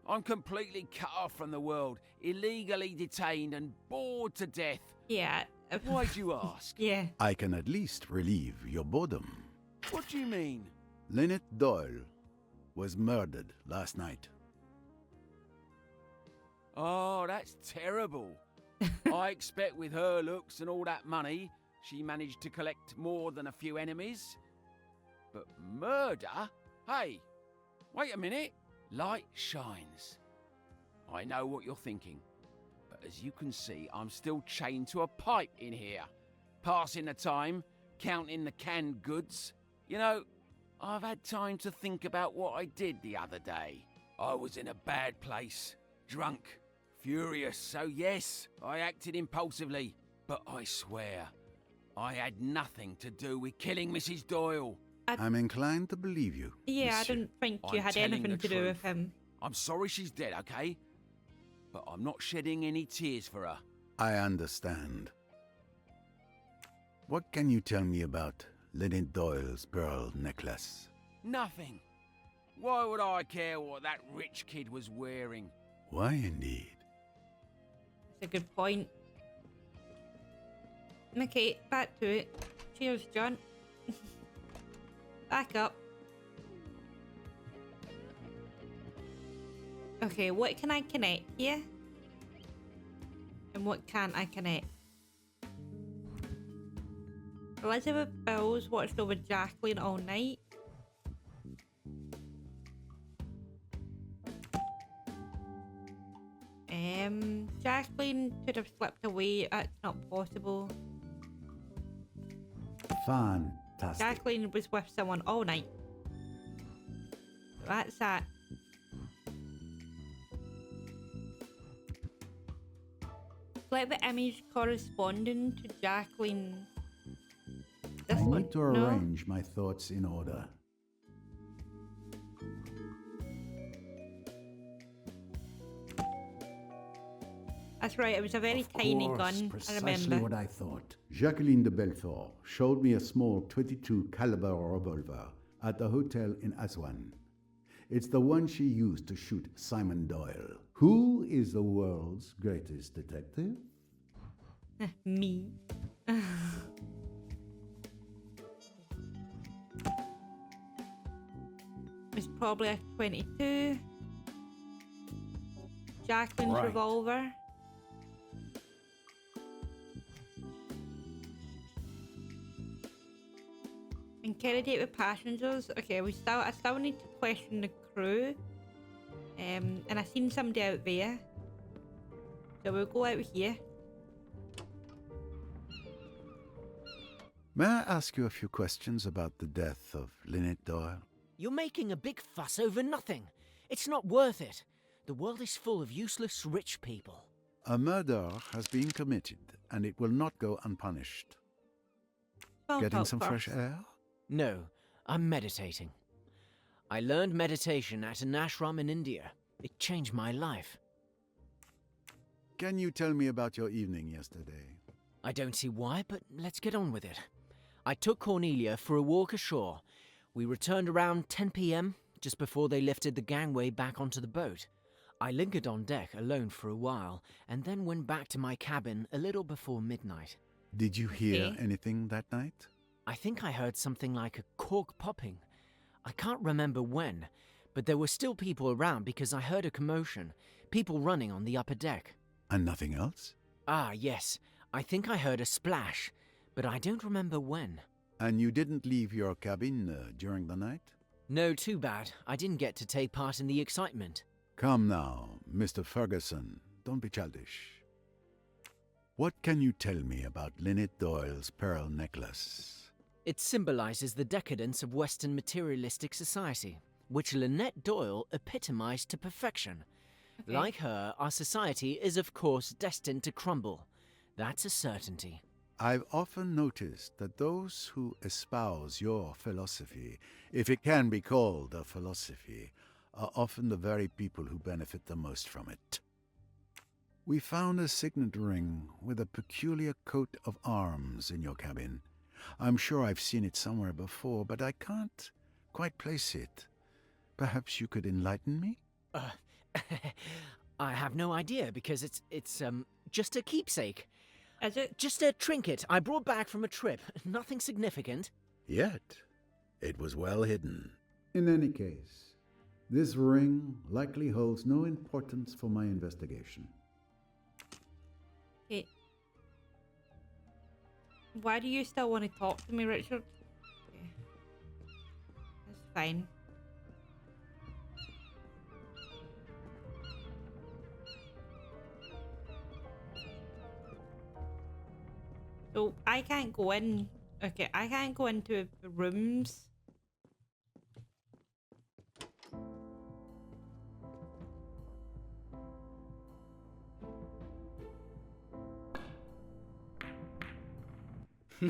I'm completely cut off from the world, illegally detained and bored to death. Yeah. Why do you ask? Yeah. I can at least relieve your boredom. What do you mean? Lynette Doyle was murdered last night. Oh, that's terrible. I expect with her looks and all that money, she managed to collect more than a few enemies. But murder? Hey, wait a minute. Light shines. I know what you're thinking. But as you can see, I'm still chained to a pipe in here. Passing the time, counting the canned goods. You know, I've had time to think about what I did the other day. I was in a bad place, drunk, furious, so yes, I acted impulsively. But I swear, I had nothing to do with killing Mrs. Doyle. I'm inclined to believe you. Yeah, monsieur. I don't think you I'm had telling anything the to do with truth. him. I'm sorry she's dead, okay? But I'm not shedding any tears for her. I understand. What can you tell me about Lynette Doyle's pearl necklace? Nothing. Why would I care what that rich kid was wearing? Why indeed? That's a good point. Okay, back to it. Cheers, John. Back up. Okay, what can I connect here? And what can't I connect? Elizabeth Bills watched over Jacqueline all night. Jacqueline could have slipped away. That's not possible. Fantastic. Jacqueline was with someone all night. That's that. Select the image corresponding to Jacqueline. This I one. need to No. arrange my thoughts in order. That's right, it was a very tiny gun, I Precisely remember. what I thought. Jacqueline de Belfort showed me a small 22 caliber revolver at the hotel in Aswan. It's the one she used to shoot Simon Doyle. Who is the world's greatest detective? Me. It's probably a 22. Jacqueline's Right. revolver. Interrogate with passengers. Okay, I still need to question the crew. And I seen somebody out there. So we'll go out here. May I ask you a few questions about the death of Lynette Doyle? You're making a big fuss over nothing. It's not worth it. The world is full of useless rich people. A murder has been committed, and it will not go unpunished. Well, Getting talk some fresh first. air? No, I'm meditating. I learned meditation at an ashram in India. It changed my life. Can you tell me about your evening yesterday? I don't see why, but let's get on with it. I took Cornelia for a walk ashore. We returned around 10 p.m., just before they lifted the gangway back onto the boat. I lingered on deck alone for a while, and then went back to my cabin a little before midnight. Did you hear Okay. anything that night? I think I heard something like a cork popping. I can't remember when, but there were still people around because I heard a commotion, people running on the upper deck. And nothing else? Ah, yes, I think I heard a splash, but I don't remember when. And you didn't leave your cabin during the night? No, too bad. I didn't get to take part in the excitement. Come now, Mr. Ferguson. Don't be childish. What can you tell me about Lynette Doyle's pearl necklace? It symbolizes the decadence of Western materialistic society, which Lynette Doyle epitomized to perfection. Okay. Like her, our society is of course destined to crumble. That's a certainty. I've often noticed that those who espouse your philosophy, if it can be called a philosophy, are often the very people who benefit the most from it. We found a signet ring with a peculiar coat of arms in your cabin. I'm sure I've seen it somewhere before, but I can't quite place it. Perhaps you could enlighten me? I have no idea because it's just a keepsake. Is it? Just a trinket I brought back from a trip. Nothing significant. Yet, it was well hidden. In any case, this ring likely holds no importance for my investigation. Okay. Why do you still want to talk to me, Richard? Okay. That's fine. So I can't go in. Okay, I can't go into the rooms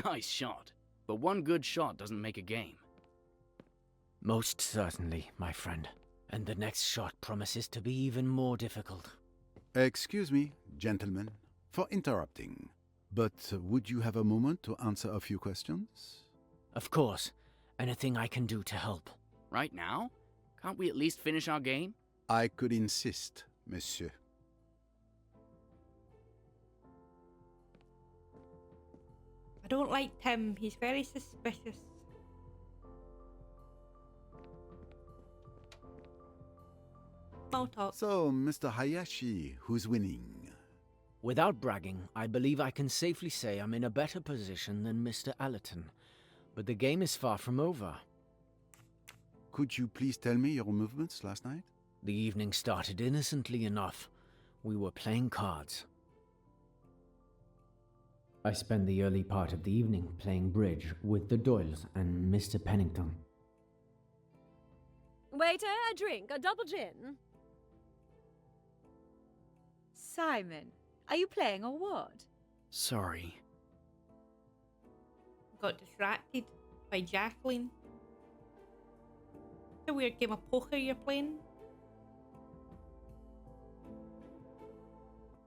Nice shot. But one good shot doesn't make a game. Most certainly, my friend. And the next shot promises to be even more difficult. Excuse me, gentlemen, for interrupting. But would you have a moment to answer a few questions? Of course. Anything I can do to help. Right now? Can't we at least finish our game? I could insist, monsieur. I don't like Tim. He's very suspicious. Small talk. So, Mr. Hayashi, who's winning? Without bragging, I believe I can safely say I'm in a better position than Mr. Allerton. But the game is far from over. Could you please tell me your movements last night? The evening started innocently enough. We were playing cards. I spent the early part of the evening playing bridge with the Doyles and Mr. Pennington. Waiter, a drink, a double gin. Simon, are you playing or what? Sorry. Got distracted by Jacqueline. It's a weird game of poker you're playing.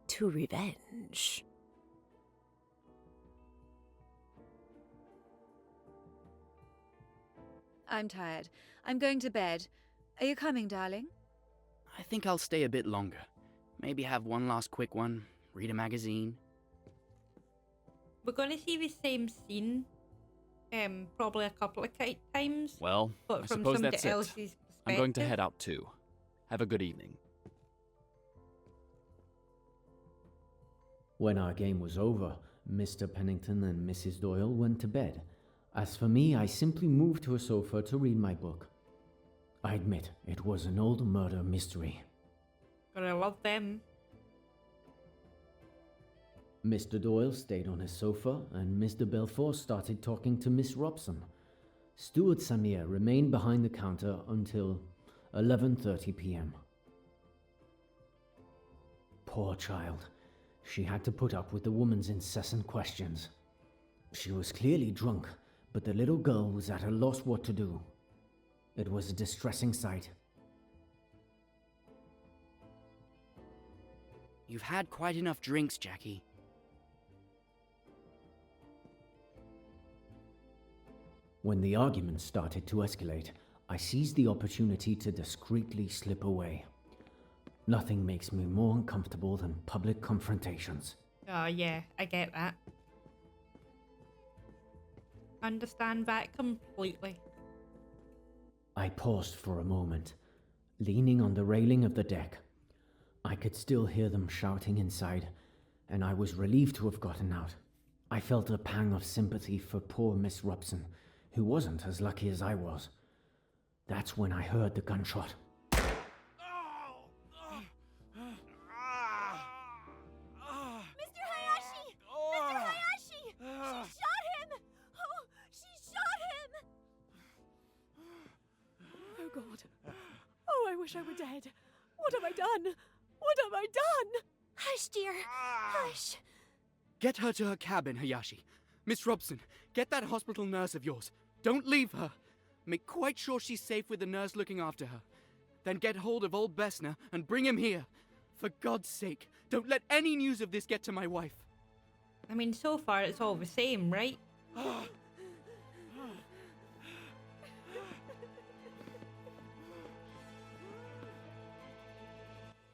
To revenge. I'm tired. I'm going to bed. Are you coming, darling? I think I'll stay a bit longer. Maybe have one last quick one, read a magazine. We're going to see the same scene probably a couple of times. Well, but I from suppose somebody that's it. else's I'm going to perspective. head out too. Have a good evening. When our game was over, Mr. Pennington and Mrs. Doyle went to bed. As for me, I simply moved to a sofa to read my book. I admit, it was an old murder mystery. Gotta love them. Mr. Doyle stayed on his sofa, and Mr. Belfort started talking to Miss Robson. Steward Samir remained behind the counter until 11:30 p.m. Poor child. She had to put up with the woman's incessant questions. She was clearly drunk, but the little girl was at a loss what to do. It was a distressing sight. You've had quite enough drinks, Jackie. When the argument started to escalate, I seized the opportunity to discreetly slip away. Nothing makes me more uncomfortable than public confrontations. Oh yeah, I get that. Understand that completely. I paused for a moment, leaning on the railing of the deck. I could still hear them shouting inside, and I was relieved to have gotten out. I felt a pang of sympathy for poor Miss Robson, who wasn't as lucky as I was. That's when I heard the gunshot. Mr. Hayashi! Mr. Hayashi! She shot him! Oh, she shot him! Oh, God. Oh, I wish I were dead. What have I done? What have I done? Hush, dear. Hush. Get her to her cabin, Hayashi. Miss Robson, get that hospital nurse of yours. Don't leave her. Make quite sure she's safe with the nurse looking after her. Then get hold of old Bessner and bring him here. For God's sake, don't let any news of this get to my wife. I mean, so far it's all the same, right?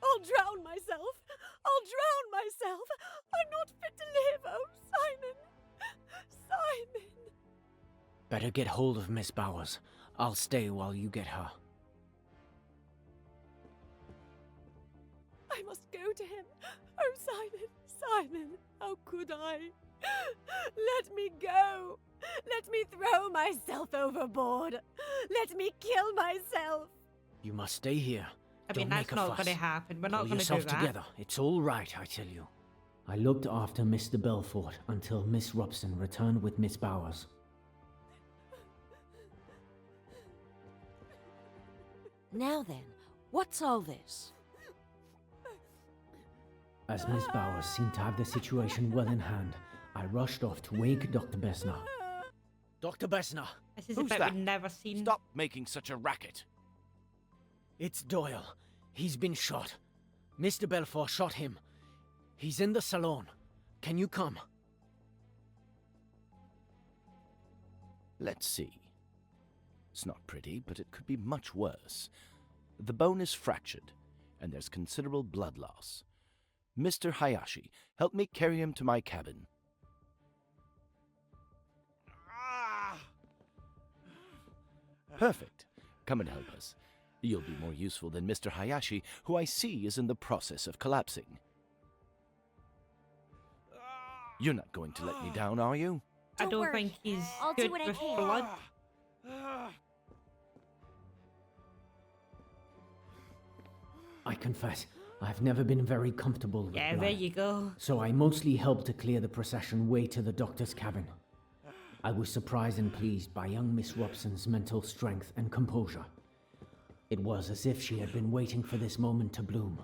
I'll drown myself. I'll drown myself. I'm not fit to live. Oh, Simon. Simon. Better get hold of Miss Bowers. I'll stay while you get her. I must go to him. Oh, Simon, Simon, how could I? Let me go. Let me throw myself overboard. Let me kill myself. You must stay here. I mean, Don't that's make a not fuss. going to happen. We're not Pull going to do yourself that. together. It's all right, I tell you. I looked after Mr. Belfort until Miss Robson returned with Miss Bowers. Now then, what's all this? As Miss Bowers seemed to have the situation well in hand, I rushed off to wake Dr. Besna. Dr. Besna! This is Who's a bit that? we've never seen. Stop making such a racket. It's Doyle. He's been shot. Mr. Belfort shot him. He's in the salon. Can you come? Let's see. It's not pretty, but it could be much worse. The bone is fractured, and there's considerable blood loss. Mr. Hayashi, help me carry him to my cabin. Perfect. Come and help us. You'll be more useful than Mr. Hayashi, who I see is in the process of collapsing. You're not going to let me down, are you? I don't think he's I'll good do what I with can. blood. I confess, I've never been very comfortable with Yeah, blood. there you go. So I mostly helped to clear the procession way to the doctor's cabin. I was surprised and pleased by young Miss Robson's mental strength and composure. It was as if she had been waiting for this moment to bloom.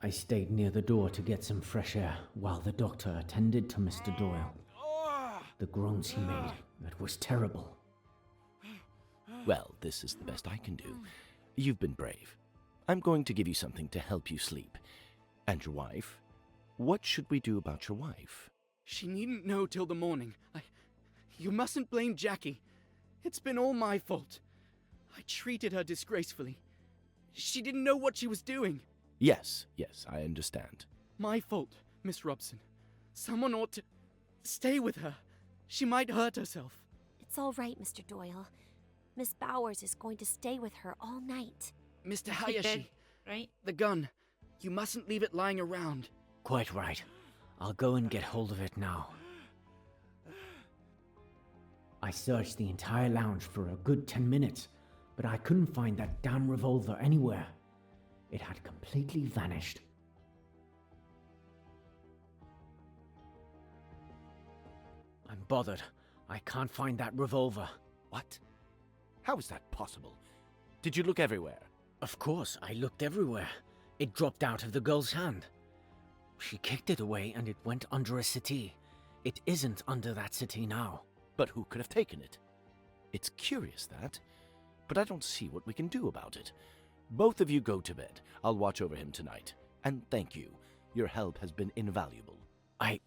I stayed near the door to get some fresh air while the doctor attended to Mr. Doyle. The groans he made, it was terrible. Well, this is the best I can do. You've been brave. I'm going to give you something to help you sleep. And your wife? What should we do about your wife? She needn't know till the morning. You mustn't blame Jackie. It's been all my fault. I treated her disgracefully. She didn't know what she was doing. Yes, I understand. My fault, Miss Robson. Someone ought to stay with her. She might hurt herself. It's all right, Mr. Doyle. Miss Bowers is going to stay with her all night. Mr. She did, Hayashi, right? the gun. You mustn't leave it lying around. Quite right. I'll go and get hold of it now. I searched the entire lounge for a good 10 minutes, but I couldn't find that damn revolver anywhere. It had completely vanished. I'm bothered. I can't find that revolver. What? How is that possible? Did you look everywhere? Of course, I looked everywhere. It dropped out of the girl's hand. She kicked it away and it went under a settee. It isn't under that settee now. But who could have taken it? It's curious, that. But I don't see what we can do about it. Both of you go to bed. I'll watch over him tonight. And thank you. Your help has been invaluable. I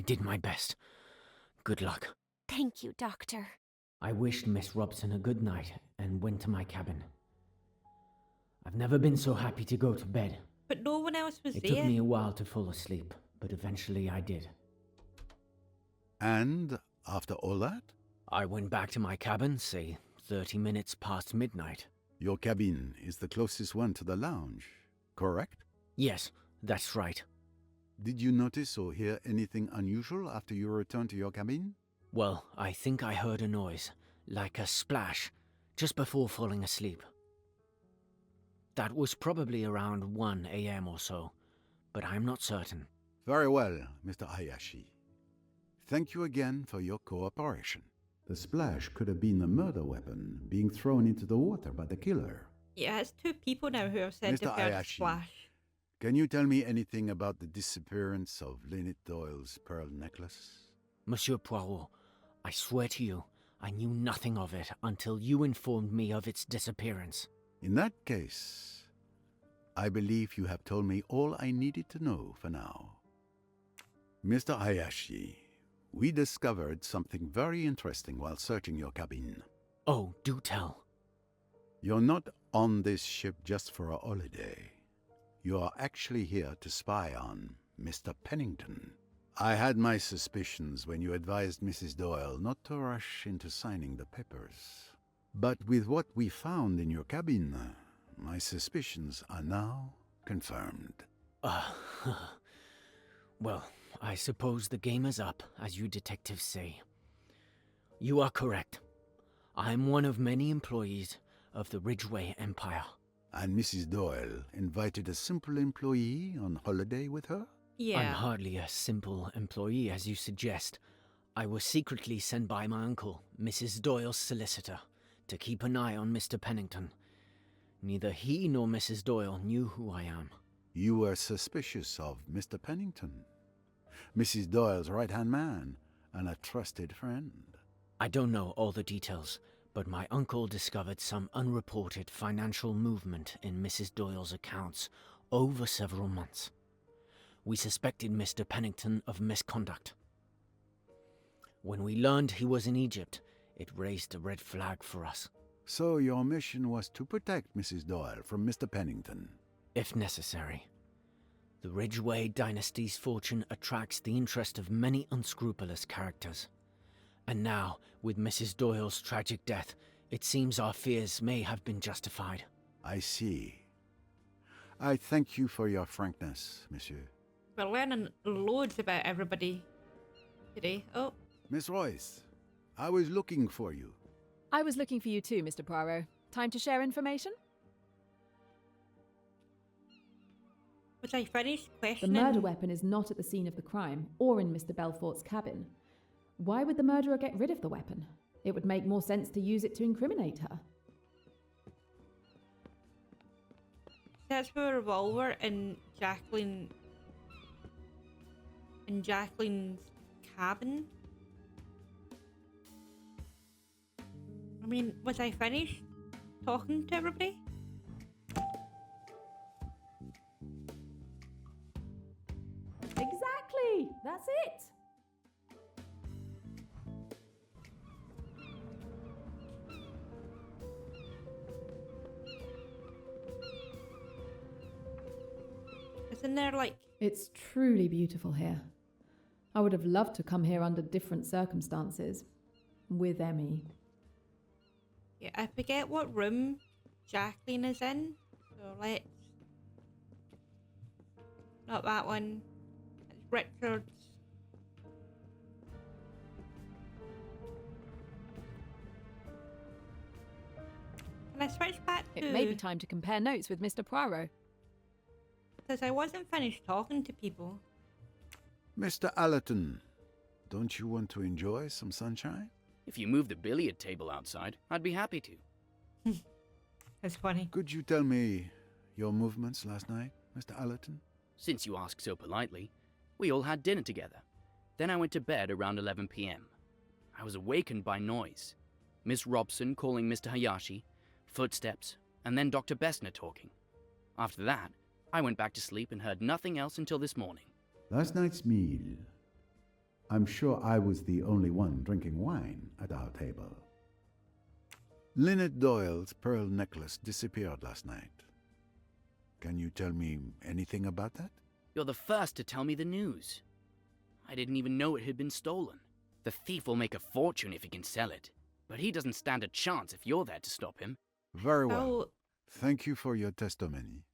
did my best. Good luck. Thank you, Doctor. I wished Miss Robson a good night and went to my cabin. I've never been so happy to go to bed. But no one else was It there. took me a while to fall asleep, but eventually I did. And after all that? I went back to my cabin, say 30 minutes past midnight. Your cabin is the closest one to the lounge, correct? Yes, that's right. Did you notice or hear anything unusual after you returned to your cabin? Well, I think I heard a noise, like a splash, just before falling asleep. That was probably around 1 a.m. or so, but I'm not certain. Very well, Mr. Hayashi. Thank you again for your cooperation. The splash could have been a murder weapon being thrown into the water by the killer. Yeah, it's two people now who have said Mr. they've heard a Hayashi. splash. Can you tell me anything about the disappearance of Lynette Doyle's pearl necklace? Monsieur Poirot, I swear to you, I knew nothing of it until you informed me of its disappearance. In that case, I believe you have told me all I needed to know for now. Mr. Hayashi, we discovered something very interesting while searching your cabin. Oh, do tell. You're not on this ship just for a holiday. You are actually here to spy on Mr. Pennington. I had my suspicions when you advised Mrs. Doyle not to rush into signing the papers. But with what we found in your cabin, my suspicions are now confirmed. Well, I suppose the game is up, as you detectives say. You are correct. I'm one of many employees of the Ridgeway Empire. And Mrs. Doyle invited a simple employee on holiday with her? Yeah. I'm hardly a simple employee, as you suggest. I was secretly sent by my uncle, Mrs. Doyle's solicitor, to keep an eye on Mr. Pennington. Neither he nor Mrs. Doyle knew who I am. You were suspicious of Mr. Pennington? Mrs. Doyle's right-hand man, and a trusted friend. I don't know all the details, but my uncle discovered some unreported financial movement in Mrs. Doyle's accounts over several months. We suspected Mr. Pennington of misconduct. When we learned he was in Egypt, it raised a red flag for us. So your mission was to protect Mrs. Doyle from Mr. Pennington? If necessary. The Ridgeway dynasty's fortune attracts the interest of many unscrupulous characters. And now, with Mrs. Doyle's tragic death, it seems our fears may have been justified. I see. I thank you for your frankness, monsieur. We're learning loads about everybody today. Oh. Miss Royce, I was looking for you. I was looking for you too, Mr. Poirot. Time to share information? Was I finished The questioning? murder weapon is not at the scene of the crime or in Mr. Belfort's cabin. Why would the murderer get rid of the weapon? It would make more sense to use it to incriminate her. That's a revolver in Jacqueline's cabin. I mean, was I finished talking to everybody? Exactly! That's it! Isn't there like... It's truly beautiful here. I would have loved to come here under different circumstances. With Emmy. Yeah, I forget what room Jacqueline is in. So let's... Not that one. It's Richard's. Can I switch back to... It may be time to compare notes with Mr. Poirot. Because I wasn't finished talking to people. Mr. Allerton, don't you want to enjoy some sunshine? If you move the billiard table outside, I'd be happy to. That's funny. Could you tell me your movements last night, Mr. Allerton? Since you ask so politely, we all had dinner together. Then I went to bed around 11 p.m. I was awakened by noise. Miss Robson calling Mr. Hayashi, footsteps, and then Dr. Bessner talking. After that, I went back to sleep and heard nothing else until this morning. Last night's meal. I'm sure I was the only one drinking wine at our table. Lynette Doyle's pearl necklace disappeared last night. Can you tell me anything about that? You're the first to tell me the news. I didn't even know it had been stolen. The thief will make a fortune if he can sell it, but he doesn't stand a chance if you're there to stop him. Very well. Oh. Thank you for your testimony.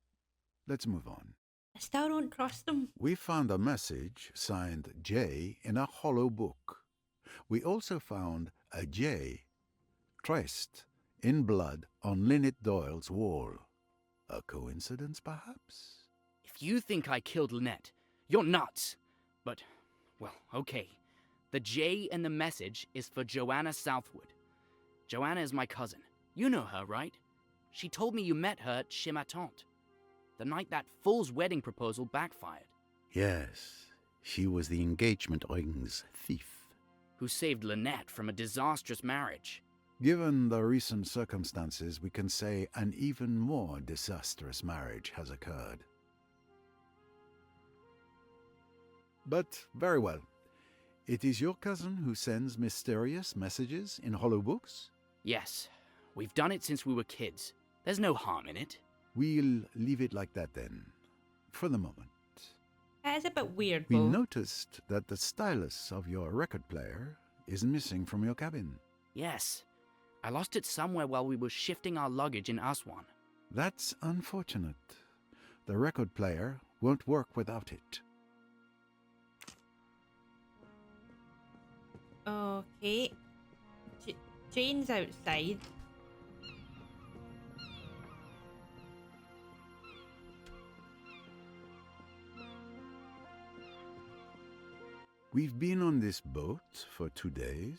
Let's move on. I still don't trust them. We found a message signed J in a hollow book. We also found a J traced in blood on Lynette Doyle's wall. A coincidence, perhaps? If you think I killed Lynette, you're nuts. But, well, okay. The J in the message is for Joanna Southwood. Joanna is my cousin. You know her, right? She told me you met her at Chez ma tante, the night that fool's wedding proposal backfired. Yes, she was the engagement ring's thief. Who saved Lynette from a disastrous marriage. Given the recent circumstances, we can say an even more disastrous marriage has occurred. But very well. It is your cousin who sends mysterious messages in hollow books? Yes, we've done it since we were kids. There's no harm in it. We'll leave it like that then, for the moment. That is a bit weird, We though. noticed that the stylus of your record player is missing from your cabin. Yes, I lost it somewhere while we were shifting our luggage in Aswan. That's unfortunate. The record player won't work without it. Okay. Jane's outside. We've been on this boat for 2 days,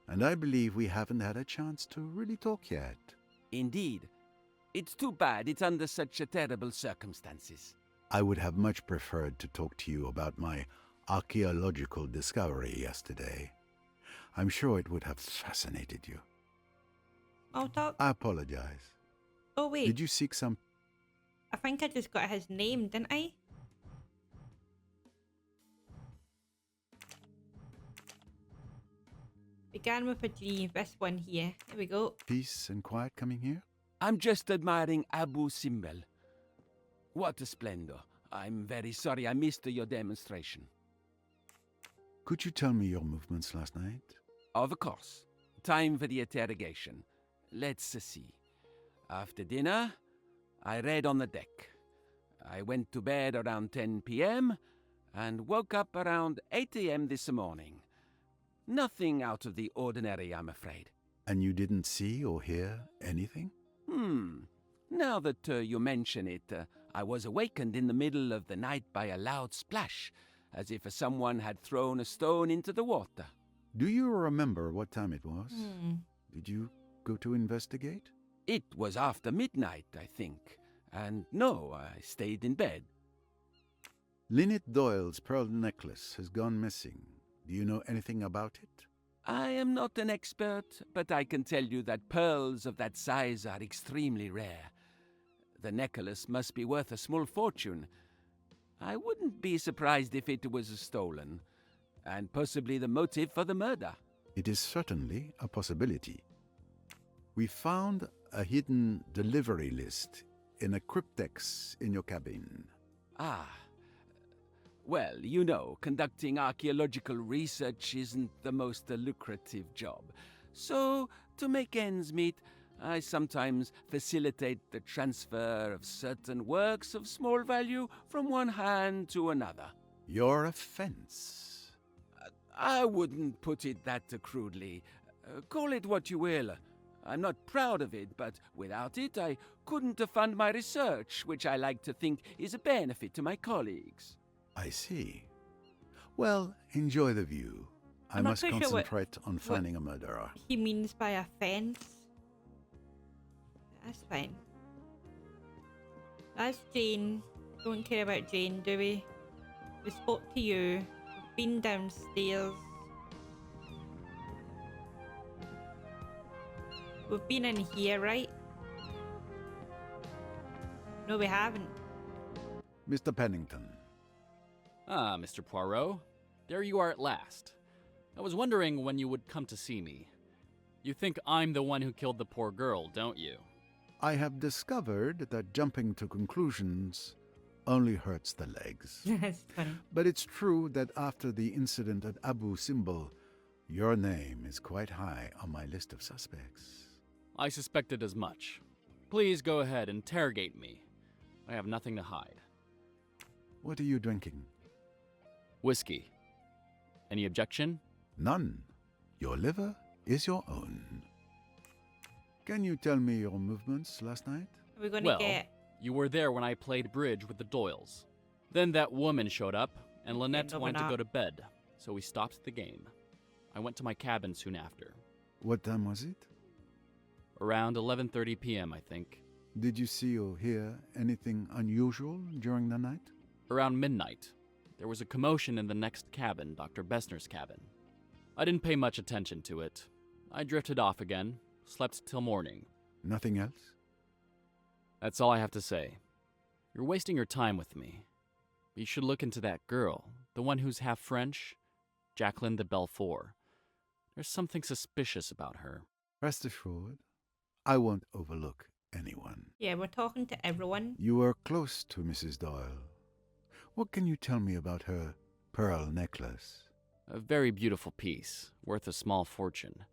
and I believe we haven't had a chance to really talk yet. Indeed. It's too bad it's under such terrible circumstances. I would have much preferred to talk to you about my archaeological discovery yesterday. I'm sure it would have fascinated you. I'll talk. I apologize. Oh, wait. Did you seek some... I think I just got his name, didn't I? Began with a G, this one here. Here we go. peace and quiet coming here? I'm just admiring Abu Simbel. What a splendor. I'm very sorry I missed your demonstration. Could you tell me your movements last night? Of course. Time for the interrogation. Let's see. After dinner, I read on the deck. I went to bed around 10 p.m. and woke up around 8 a.m. this morning. Nothing out of the ordinary, I'm afraid. And you didn't see or hear anything? Now that you mention it, I was awakened in the middle of the night by a loud splash, as if someone had thrown a stone into the water. Do you remember what time it was? Did you go to investigate? It was after midnight, I think. And no, I stayed in bed. Lynette Doyle's pearl necklace has gone missing. Do you know anything about it? I am not an expert, but I can tell you that pearls of that size are extremely rare. The necklace must be worth a small fortune. I wouldn't be surprised if it was stolen, and possibly the motive for the murder. It is certainly a possibility. We found a hidden delivery list in a cryptex in your cabin. Ah. Well, you know, conducting archaeological research isn't the most lucrative job. So, to make ends meet, I sometimes facilitate the transfer of certain works of small value from one hand to another. Your offense? I wouldn't put it that crudely. Call it what you will. I'm not proud of it, but without it, I couldn't fund my research, which I like to think is a benefit to my colleagues. I see. Well, enjoy the view. I I'm not must quite sure concentrate on finding a murderer. He means by offense. That's fine. That's Jane. Don't care about Jane, do we? We spoke to you. We've been downstairs. We've been in here, right? No, we haven't. Mr. Pennington. Ah, Mr. Poirot. There you are at last. I was wondering when you would come to see me. You think I'm the one who killed the poor girl, don't you? I have discovered that jumping to conclusions only hurts the legs. That's funny. But it's true that after the incident at Abu Simbel, your name is quite high on my list of suspects. I suspected as much. Please go ahead, interrogate me. I have nothing to hide. What are you drinking? Whiskey. Any objection? None. Your liver is your own. Can you tell me your movements last night? We're gonna Well, get... you were there when I played bridge with the Doyles. Then that woman showed up, and Lynette no, wanted we're to go not. to bed, so we stopped the game. I went to my cabin soon after. What time was it? Around 11:30 p.m., I think. Did you see or hear anything unusual during the night? Around midnight, there was a commotion in the next cabin, Dr. Bessner's cabin. I didn't pay much attention to it. I drifted off again, slept till morning. Nothing else? That's all I have to say. You're wasting your time with me. You should look into that girl, the one who's half French, Jacqueline de Belfort. There's something suspicious about her. Rest assured, I won't overlook anyone. Yeah, we're talking to everyone. You were close to Mrs. Doyle. What can you tell me about her pearl necklace? A very beautiful piece, worth a small fortune.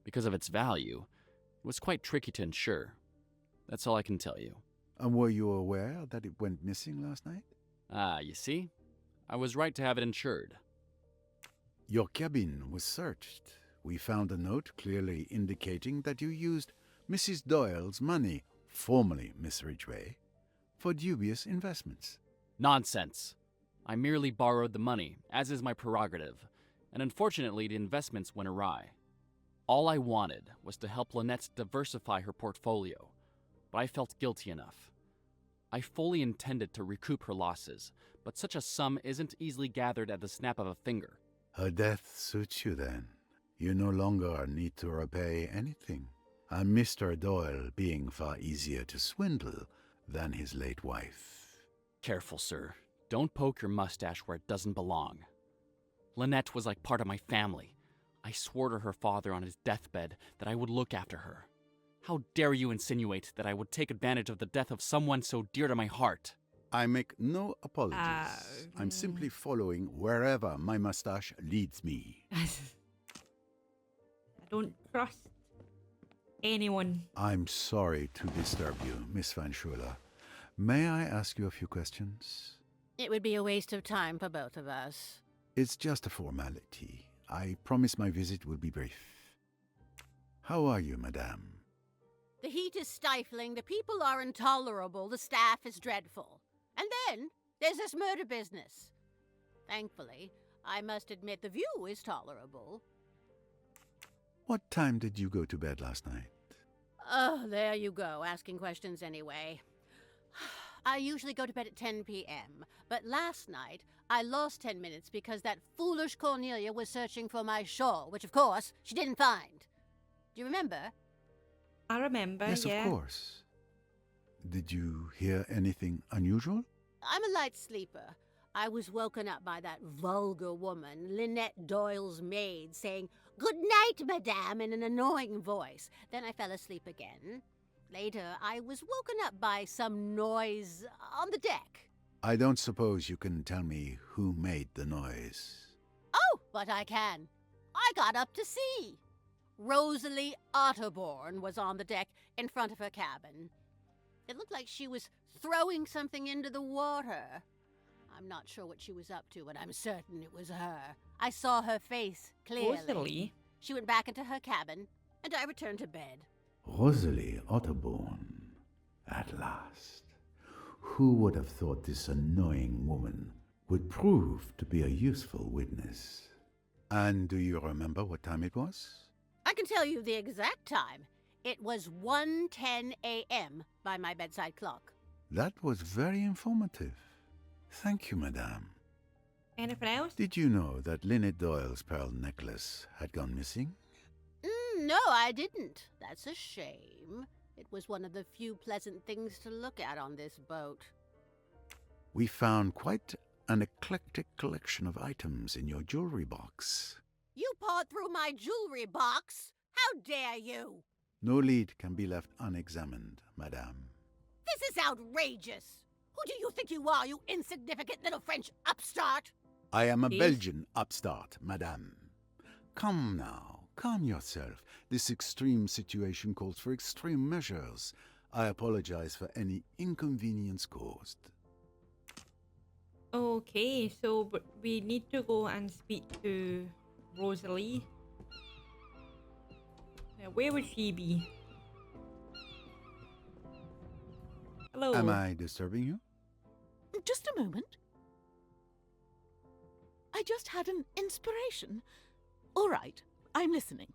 Because of its value, it was quite tricky to insure. That's all I can tell you. And were you aware that it went missing last night? Ah, you see? I was right to have it insured. Your cabin was searched. We found a note clearly indicating that you used Mrs. Doyle's money, formerly Miss Ridgway, for dubious investments. Nonsense. I merely borrowed the money, as is my prerogative, and unfortunately the investments went awry. All I wanted was to help Lynette diversify her portfolio, but I felt guilty enough. I fully intended to recoup her losses, but such a sum isn't easily gathered at the snap of a finger. Her death suits you then. You no longer need to repay anything. And Mr. Doyle being far easier to swindle than his late wife. Careful, sir. Don't poke your mustache where it doesn't belong. Lynette was like part of my family. I swore to her father on his deathbed that I would look after her. How dare you insinuate that I would take advantage of the death of someone so dear to my heart? I make no apologies. I'm simply following wherever my mustache leads me. I don't trust anyone. I'm sorry to disturb you, Miss Van Schuler. May I ask you a few questions? It would be a waste of time for both of us. It's just a formality. I promise my visit will be brief. How are you, madame? The heat is stifling, the people are intolerable, the staff is dreadful. And then there's this murder business. Thankfully, I must admit the view is tolerable. What time did you go to bed last night? Oh, there you go, asking questions anyway. I usually go to bed at 10 p.m., but last night I lost 10 minutes because that foolish Cornelia was searching for my shawl, which of course she didn't find. Do you remember? I remember, yes, yeah. Of course. Did you hear anything unusual? I'm a light sleeper. I was woken up by that vulgar woman, Lynette Doyle's maid, saying, "Good night, madame," in an annoying voice. Then I fell asleep again. Later, I was woken up by some noise on the deck. I don't suppose you can tell me who made the noise. Oh, but I can. I got up to see. Rosalie Otterborn was on the deck in front of her cabin. It looked like she was throwing something into the water. I'm not sure what she was up to, but I'm certain it was her. I saw her face clearly. Rosalie? She went back into her cabin, and I returned to bed. Rosalie Otterborn. At last. Who would have thought this annoying woman would prove to be a useful witness? And do you remember what time it was? I can tell you the exact time. It was 1:10 a.m. by my bedside clock. That was very informative. Thank you, madame. Anything else? Did you know that Lynette Doyle's pearl necklace had gone missing? No, I didn't. That's a shame. It was one of the few pleasant things to look at on this boat. We found quite an eclectic collection of items in your jewelry box. You pawed through my jewelry box? How dare you? No lead can be left unexamined, madame. This is outrageous. Who do you think you are, you insignificant little French upstart? I am a Belgian upstart, madame. Come now, calm yourself. This extreme situation calls for extreme measures. I apologize for any inconvenience caused. Okay, so we need to go and speak to Rosalie. Now, where would she be? Hello. Am I disturbing you? Just a moment. I just had an inspiration. All right, I'm listening.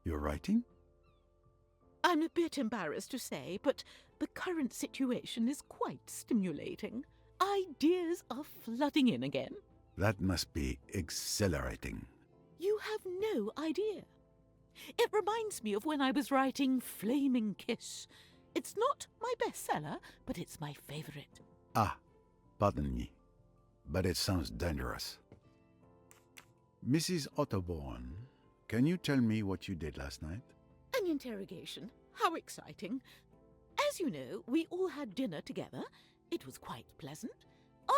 You're writing? I'm a bit embarrassed to say, but the current situation is quite stimulating. Ideas are flooding in again. That must be exhilarating. You have no idea. It reminds me of when I was writing Flaming Kiss. It's not my bestseller, but it's my favorite. Ah, pardon me, but it sounds dangerous. Mrs. Otterborn, can you tell me what you did last night? An interrogation. How exciting. As you know, we all had dinner together. It was quite pleasant.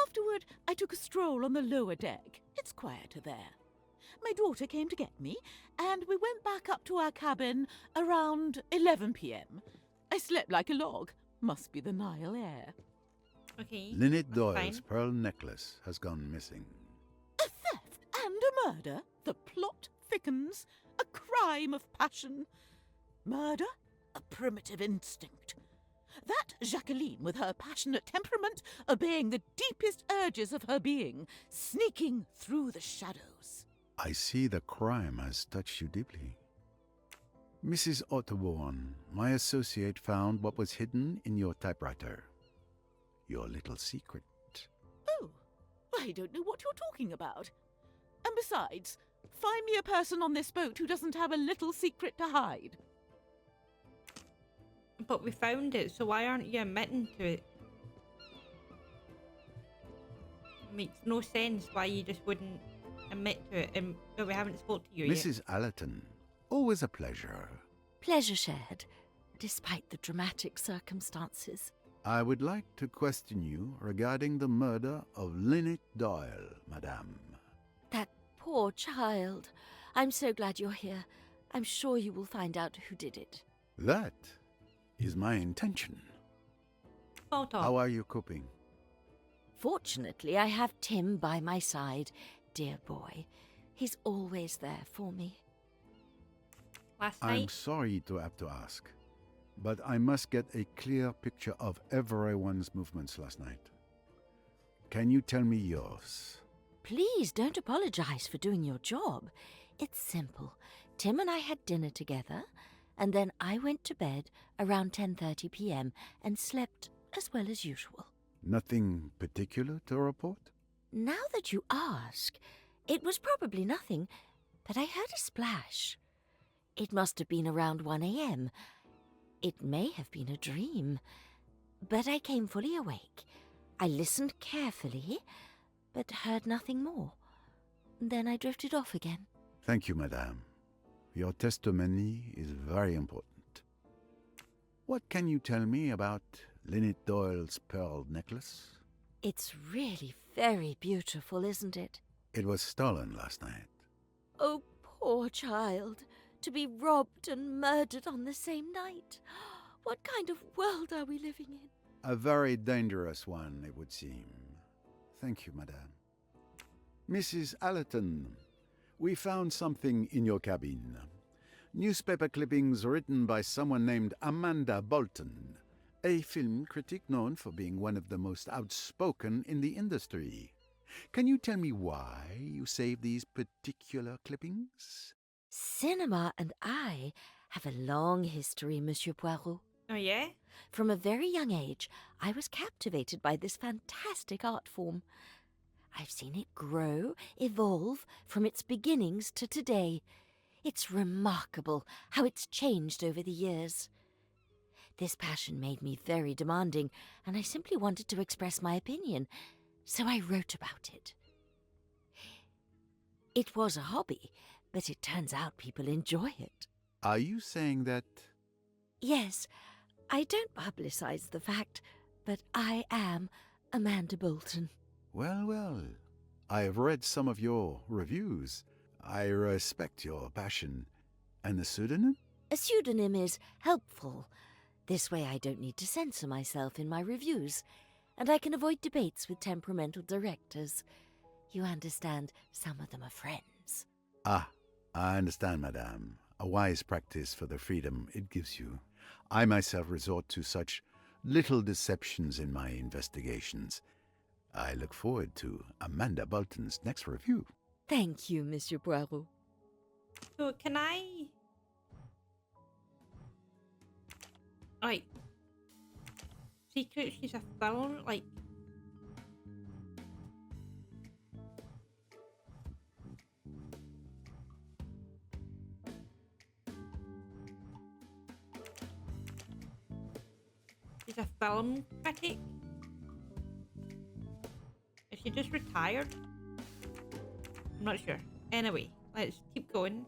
Afterward, I took a stroll on the lower deck. It's quieter there. My daughter came to get me, and we went back up to our cabin around 11 p.m. I slept like a log. Must be the Nile air. Okay. Lynette Doyle's pearl necklace has gone missing. A theft and a murder. The plot thickens. A crime of passion. Murder? A primitive instinct. That Jacqueline, with her passionate temperament, obeying the deepest urges of her being, sneaking through the shadows. I see the crime has touched you deeply. Mrs. Otterborn, my associate found what was hidden in your typewriter. Your little secret. I don't know what you're talking about. And besides, find me a person on this boat who doesn't have a little secret to hide. But we found it, so why aren't you admitting to it? It makes no sense why you just wouldn't admit to it, and we haven't spoke to you yet. Mrs. Allerton, always a pleasure. Pleasure shared, despite the dramatic circumstances. I would like to question you regarding the murder of Lynette Doyle, madame. That poor child. I'm so glad you're here. I'm sure you will find out who did it. That is my intention. How are you coping? Fortunately, I have Tim by my side, dear boy. He's always there for me. Last I'm night? sorry to have to ask, but I must get a clear picture of everyone's movements last night. Can you tell me yours? Please don't apologize for doing your job. It's simple. Tim and I had dinner together, and then I went to bed around 10:30 p.m. and slept as well as usual. Nothing particular to report? Now that you ask, it was probably nothing, but I heard a splash. It must have been around 1 a.m. It may have been a dream, but I came fully awake. I listened carefully, but heard nothing more. Then I drifted off again. Thank you, madame. Your testimony is very important. What can you tell me about Lynette Doyle's pearl necklace? It's really very beautiful, isn't it? It was stolen last night. Oh, poor child. To be robbed and murdered on the same night. What kind of world are we living in? A very dangerous one, it would seem. Thank you, madame. Mrs. Allerton, we found something in your cabin. Newspaper clippings written by someone named Amanda Bolton, a film critic known for being one of the most outspoken in the industry. Can you tell me why you saved these particular clippings? Cinema and I have a long history, Monsieur Poirot. Oh, yeah? From a very young age, I was captivated by this fantastic art form. I've seen it grow, evolve from its beginnings to today. It's remarkable how it's changed over the years. This passion made me very demanding, and I simply wanted to express my opinion, so I wrote about it. It was a hobby, but it turns out people enjoy it. Are you saying that... Yes, I don't publicize the fact, but I am Amanda Bolton. Well, well, I have read some of your reviews. I respect your passion. And the pseudonym? A pseudonym is helpful. This way I don't need to censor myself in my reviews, and I can avoid debates with temperamental directors. You understand, some of them are friends. Ah, I understand, madame. A wise practice for the freedom it gives you. I myself resort to such little deceptions in my investigations. I look forward to Amanda Bolton's next review. Thank you, Monsieur Poirot. So, can I... Like... Secret, she's a film, like... She's a film critic? Is she just retired? I'm not sure. Anyway, let's keep going.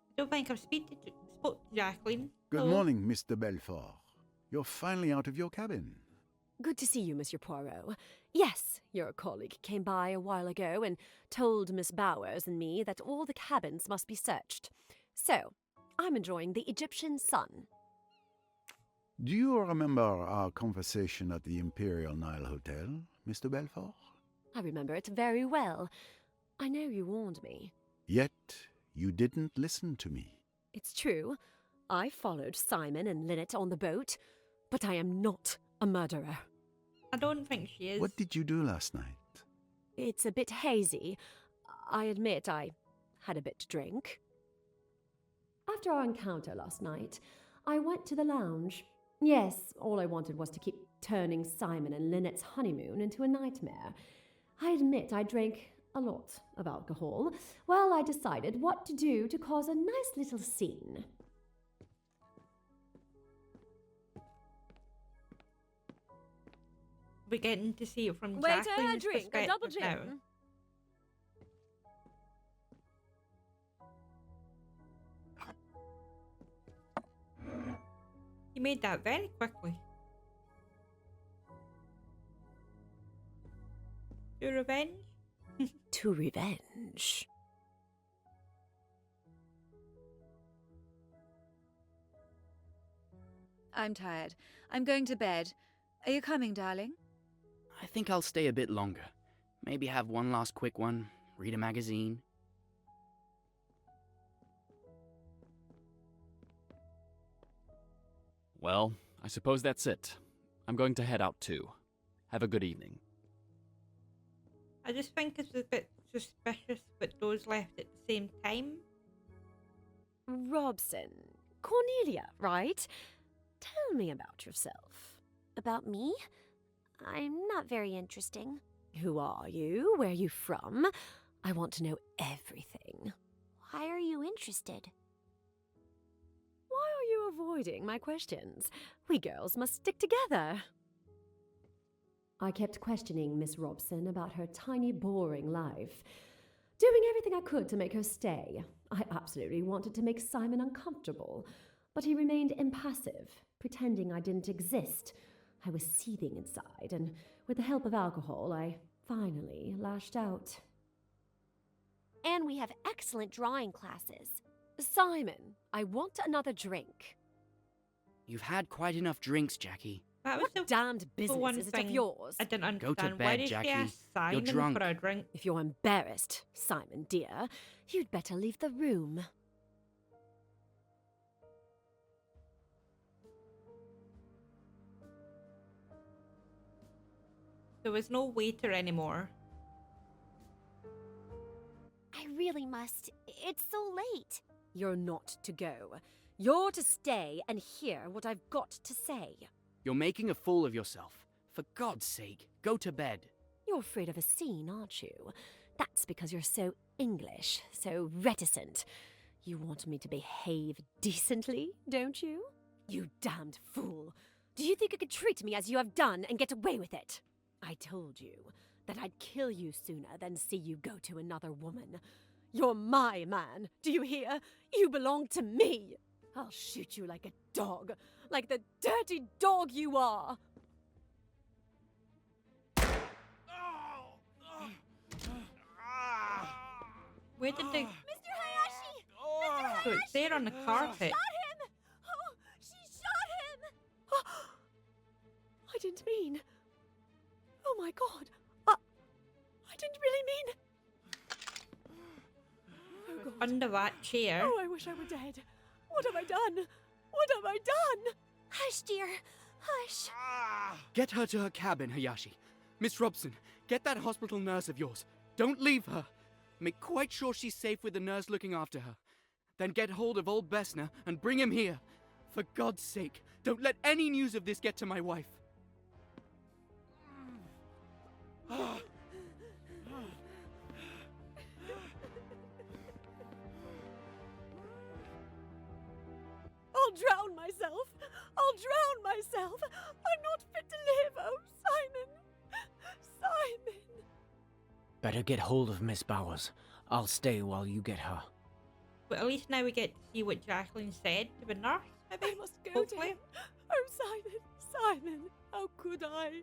I don't think I've spoke to Jacqueline. Good Hello. morning, Mr. Belfort. You're finally out of your cabin. Good to see you, Monsieur Poirot. Yes, your colleague came by a while ago and told Miss Bowers and me that all the cabins must be searched. So, I'm enjoying the Egyptian sun. Do you remember our conversation at the Imperial Nile Hotel, Mr. Belfort? I remember it very well. I know you warned me. Yet you didn't listen to me. It's true. I followed Simon and Lynette on the boat, but I am not a murderer. I don't think she is. What did you do last night? It's a bit hazy. I admit I had a bit to drink. After our encounter last night, I went to the lounge. Yes, all I wanted was to keep turning Simon and Lynette's honeymoon into a nightmare. I admit I drank a lot of alcohol. Well, I decided what to do to cause a nice little scene. We're getting to see it from Waiter, Jacqueline's a drink, a double perspective gin. now. He made that very quickly. To revenge? To revenge. I'm tired. I'm going to bed. Are you coming, darling? I think I'll stay a bit longer. Maybe have one last quick one, read a magazine. Well, I suppose that's it. I'm going to head out too. Have a good evening. I just think it's a bit suspicious that those left at the same time. Robson. Cornelia, right? Tell me about yourself. About me? I'm not very interesting. Who are you? Where are you from? I want to know everything. Why are you interested? Why are you avoiding my questions? We girls must stick together. I kept questioning Miss Robson about her tiny, boring life, doing everything I could to make her stay. I absolutely wanted to make Simon uncomfortable, but he remained impassive, pretending I didn't exist. I was seething inside, and with the help of alcohol, I finally lashed out. And we have excellent drawing classes. Simon, I want another drink. You've had quite enough drinks, Jackie. That was What damned business is it of yours? I didn't Go to understand. bed, Why did Jackie. she ask Simon You're drunk. for a drink? If you're embarrassed, Simon dear, you'd better leave the room. There was no waiter anymore. I really must. It's so late. You're not to go. You're to stay and hear what I've got to say. You're making a fool of yourself. For God's sake, go to bed. You're afraid of a scene, aren't you? That's because you're so English, so reticent. You want me to behave decently, don't you? You damned fool. Do you think you could treat me as you have done and get away with it? I told you that I'd kill you sooner than see you go to another woman. You're my man, do you hear? You belong to me. I'll shoot you like a dog, like the dirty dog you are. Where did they... Mr. Hayashi! Mr. So it's there on the carpet. Shot him! Oh, she shot him! I didn't mean... Oh my God. I didn't really mean... Oh God. Under that chair. Oh, I wish I were dead. What have I done? What have I done? Hush, dear. Hush. Get her to her cabin, Hayashi. Miss Robson, get that hospital nurse of yours. Don't leave her. Make quite sure she's safe with the nurse looking after her. Then get hold of old Bessner and bring him here. For God's sake, don't let any news of this get to my wife. I'll drown myself. I'll drown myself. I'm not fit to live. Oh, Simon. Simon. Better get hold of Miss Bowers. I'll stay while you get her. But at least now we get to see what Jacqueline said to the nurse. I must go Hopefully. to him. Oh, Simon. Simon. How could I?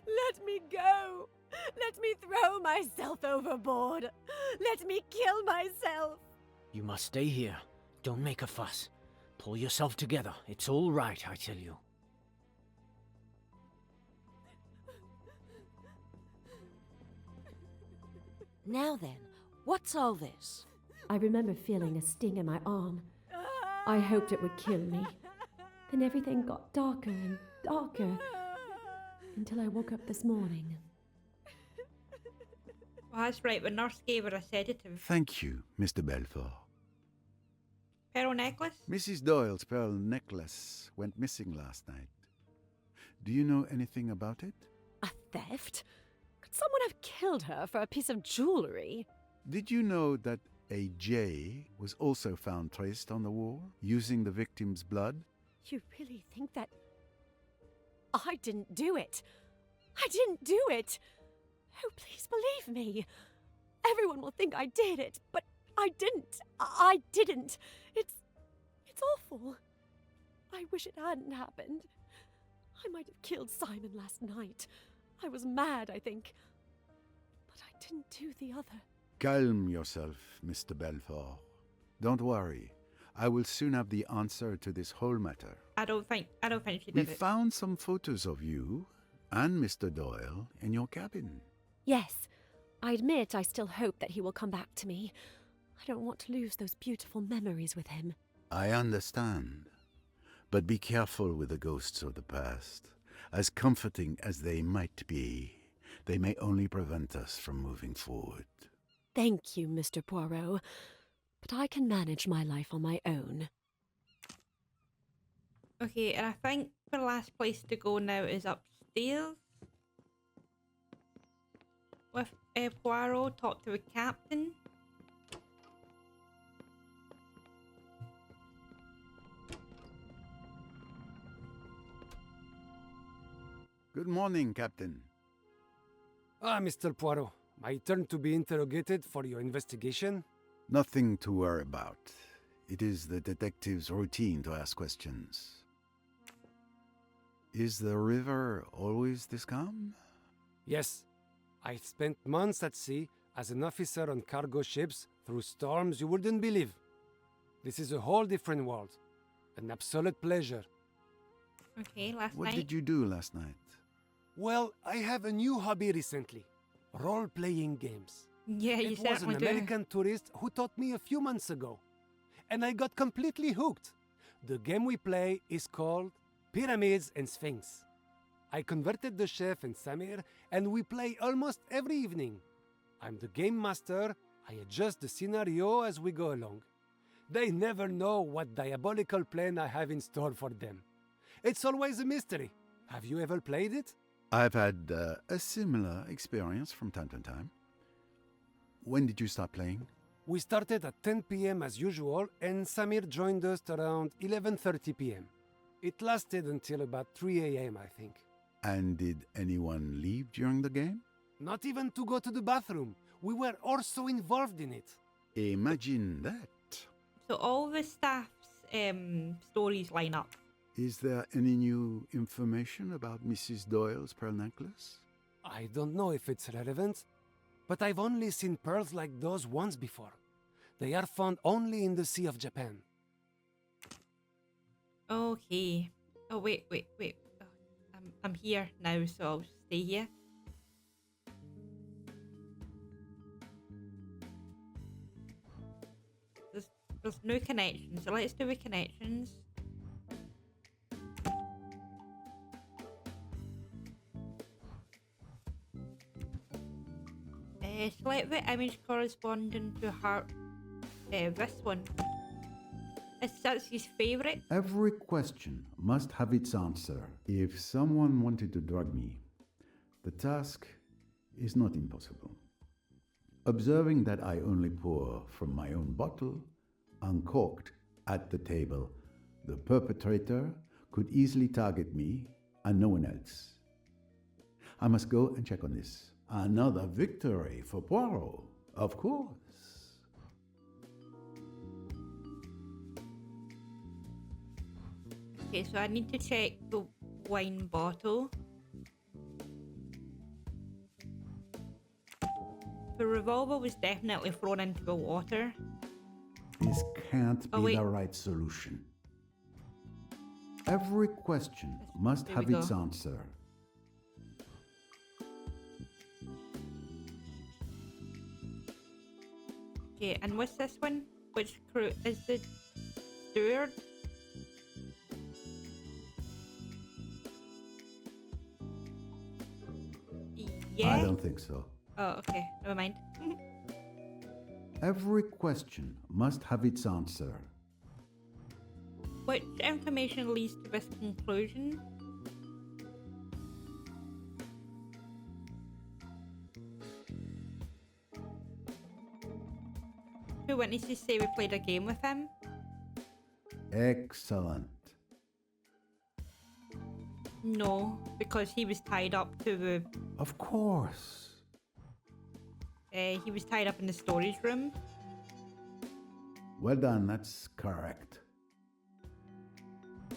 Let me go. Let me throw myself overboard. Let me kill myself. You must stay here. Don't make a fuss. Pull yourself together. It's all right, I tell you. Now then, what's all this? I remember feeling a sting in my arm. I hoped it would kill me. Then everything got darker and darker until I woke up this morning. Oh, that's right. The nurse gave her a sedative. Thank you, Mr. Belfort. pearl necklace? Mrs. Doyle's pearl necklace went missing last night. Do you know anything about it? A theft? Could someone have killed her for a piece of jewellery? Did you know that a J was also found traced on the wall, using the victim's blood? You really think that... I didn't do it. I didn't do it. Oh, please believe me. Everyone will think I did it, but I didn't. I didn't. It's awful. I wish it hadn't happened. I might have killed Simon last night. I was mad, I think. But I didn't do the other. Calm yourself, Mr. Belfort. Don't worry. I will soon have the answer to this whole matter. I don't think she We did it. found some photos of you and Mr. Doyle in your cabin. Yes, I admit I still hope that he will come back to me. I don't want to lose those beautiful memories with him. I understand. But be careful with the ghosts of the past. As comforting as they might be, they may only prevent us from moving forward. Thank you, Mr. Poirot. But I can manage my life on my own. Okay, and I think the last place to go now is upstairs. With Poirot, talk to the captain. Good morning, Captain. Ah, Mr. Poirot. My turn to be interrogated for your investigation? Nothing to worry about. It is the detective's routine to ask questions. Is the river always this calm? Yes. I spent months at sea as an officer on cargo ships through storms you wouldn't believe. This is a whole different world. An absolute pleasure. Okay, last What night. did you do last night? Well, I have a new hobby recently. Role-playing games. Yeah, you It was an certainly do. American tourist who taught me a few months ago. And I got completely hooked. The game we play is called Pyramids and Sphinx. I converted the chef and Samir, and we play almost every evening. I'm the game master. I adjust the scenario as we go along. They never know what diabolical plan I have in store for them. It's always a mystery. Have you ever played it? I've had a similar experience from time to time. When did you start playing? We started at 10 p.m. as usual, and Samir joined us around 11:30 p.m. It lasted until about 3 a.m., I think. And did anyone leave during the game? Not even to go to the bathroom. We were also involved in it. Imagine that. So all the staff's stories line up. Is there any new information about Mrs. Doyle's pearl necklace? I don't know if it's relevant, but I've only seen pearls like those once before. They are found only in the Sea of Japan. Okay. Oh, wait. Oh, I'm here now, so I'll stay here. There's no connections, so let's do the connections. Select the image corresponding to her, this one. That's his favourite. Every question must have its answer. If someone wanted to drug me, the task is not impossible. Observing that I only pour from my own bottle, uncorked at the table, the perpetrator could easily target me and no one else. I must go and check on this. Another victory for Poirot, of course. Okay, so I need to check the wine bottle. The revolver was definitely thrown into the water. This can't Oh, be wait. the right solution. Every question must There we have its go. answer. Okay, and what's this one? Which crew is the steward? Yeah. I don't think so. Oh, okay. Never mind. Every question must have its answer. Which information leads to this conclusion? Two witnesses say we played a game with him. Excellent. No, because he was tied up to the... Of course. He was tied up in the storage room. Well done, that's correct.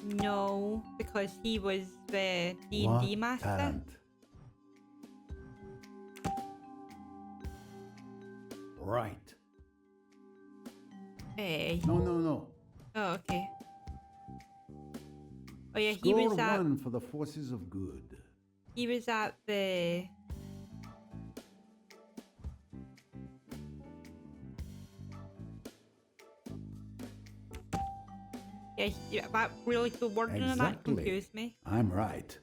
No, because he was the D&D master. Talent. Right. No. Oh, okay. Oh yeah, Score he was at... one for the forces of good. He was at the... Yeah, that really good wording and that confused me. I'm right.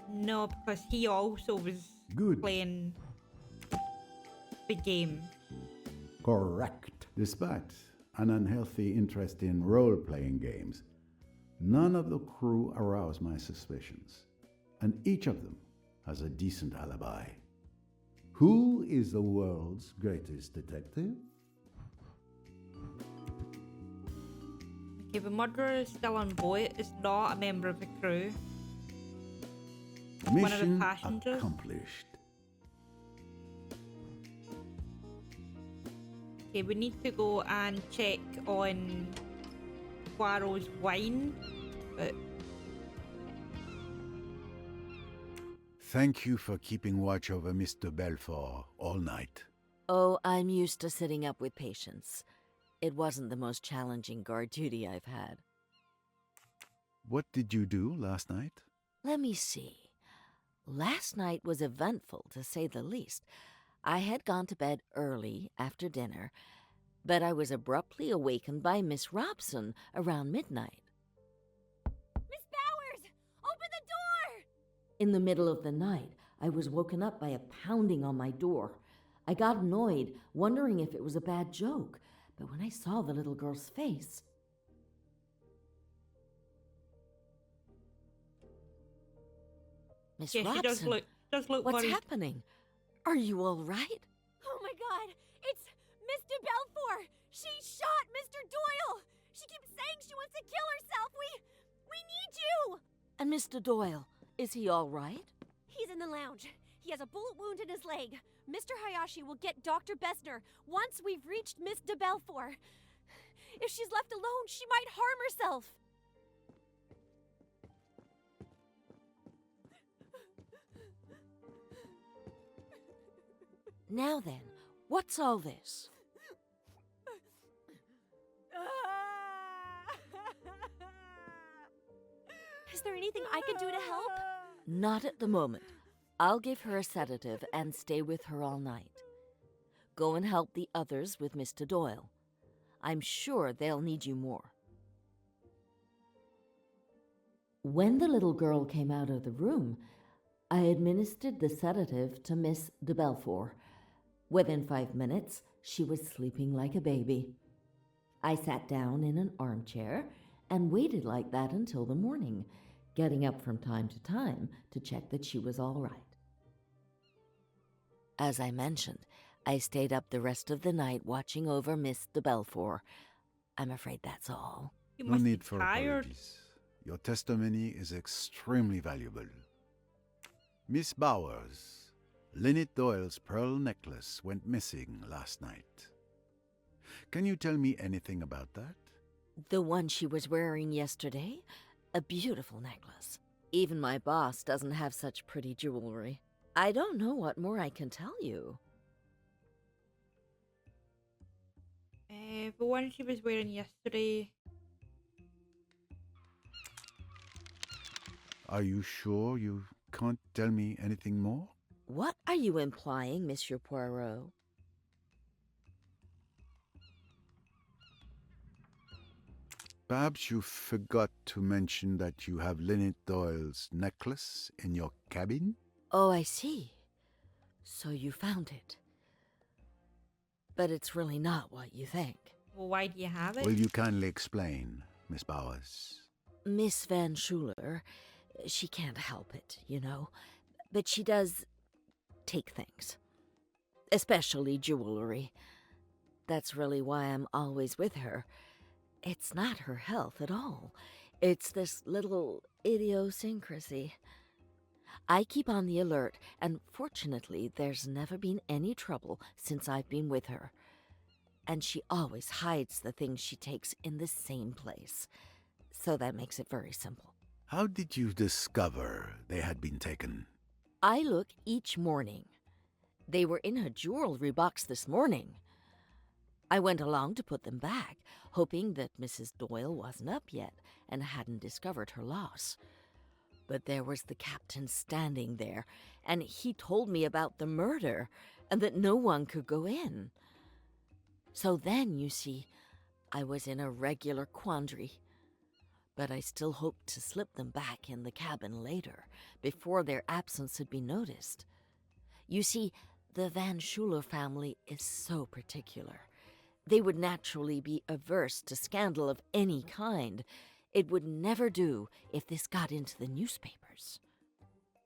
No, because he also was playing the game. Correct. Despite an unhealthy interest in role-playing games, none of the crew aroused my suspicions, and each of them has a decent alibi. Who is the world's greatest detective? Okay, the murderer is still on board, is not a member of the crew. One of the Mission passengers. accomplished. Okay, we need to go and check on Poirot's wine. But Thank you for keeping watch over Mr. Belfort all night. Oh, I'm used to sitting up with patients. It wasn't the most challenging guard duty I've had. What did you do last night? Let me see. Last night was eventful, to say the least. I had gone to bed early after dinner, but I was abruptly awakened by Miss Robson around midnight. Miss Bowers! Open the door! In the middle of the night, I was woken up by a pounding on my door. I got annoyed, wondering if it was a bad joke, but when I saw the little girl's face... Miss Robson, she does look what's worried. happening? Are you all right? Oh my god! It's Mr. Belfour! She shot Mr. Doyle! She keeps saying she wants to kill herself! We need you! And Mr. Doyle, is he all right? He's in the lounge. He has a bullet wound in his leg. Mr. Hayashi will get Dr. Bessner once we've reached Miss de Belfour. If she's left alone, she might harm herself. Now then, what's all this? Is there anything I can do to help? Not at the moment. I'll give her a sedative and stay with her all night. Go and help the others with Mr. Doyle. I'm sure they'll need you more. When the little girl came out of the room, I administered the sedative to Miss de Belfort. Within 5 minutes, she was sleeping like a baby. I sat down in an armchair and waited like that until the morning, getting up from time to time to check that she was all right. As I mentioned, I stayed up the rest of the night watching over Miss de Belfort. I'm afraid that's all. No need for apologies. Your testimony is extremely valuable. Miss Bowers, Lynette Doyle's pearl necklace went missing last night. Can you tell me anything about that? The one she was wearing yesterday? A beautiful necklace. Even my boss doesn't have such pretty jewelry. I don't know what more I can tell you. The one she was wearing yesterday. Are you sure you can't tell me anything more? What are you implying, Monsieur Poirot? Perhaps you forgot to mention that you have Lynette Doyle's necklace in your cabin? Oh, I see. So you found it. But it's really not what you think. Well, why do you have it? Will you kindly explain, Miss Bowers? Miss Van Schuler, she can't help it, you know. But she does take things. Especially jewelry. That's really why I'm always with her. It's not her health at all. It's this little idiosyncrasy. I keep on the alert, and fortunately there's never been any trouble since I've been with her. And she always hides the things she takes in the same place. So that makes it very simple. How did you discover they had been taken? I look each morning. They were in her jewelry box this morning. I went along to put them back, hoping that Mrs. Doyle wasn't up yet and hadn't discovered her loss. But there was the captain standing there, and he told me about the murder and that no one could go in. So then, you see, I was in a regular quandary. But I still hoped to slip them back in the cabin later, before their absence had been noticed. You see, the Van Schuler family is so particular. They would naturally be averse to scandal of any kind. It would never do if this got into the newspapers.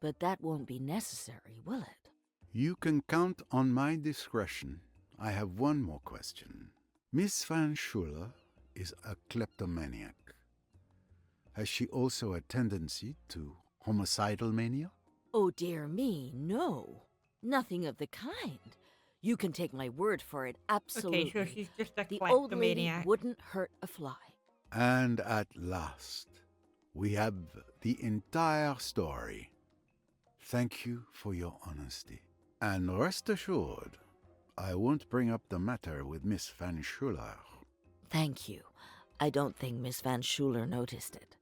But that won't be necessary, will it? You can count on my discretion. I have one more question. Miss Van Schuler is a kleptomaniac. Has she also a tendency to homicidal mania? Oh, dear me, no. Nothing of the kind. You can take my word for it, absolutely. Okay, so she's just a The old lady kleptomaniac. wouldn't hurt a fly. And at last, we have the entire story. Thank you for your honesty. And rest assured, I won't bring up the matter with Miss Van Schuler. Thank you. I don't think Miss Van Schuler noticed it.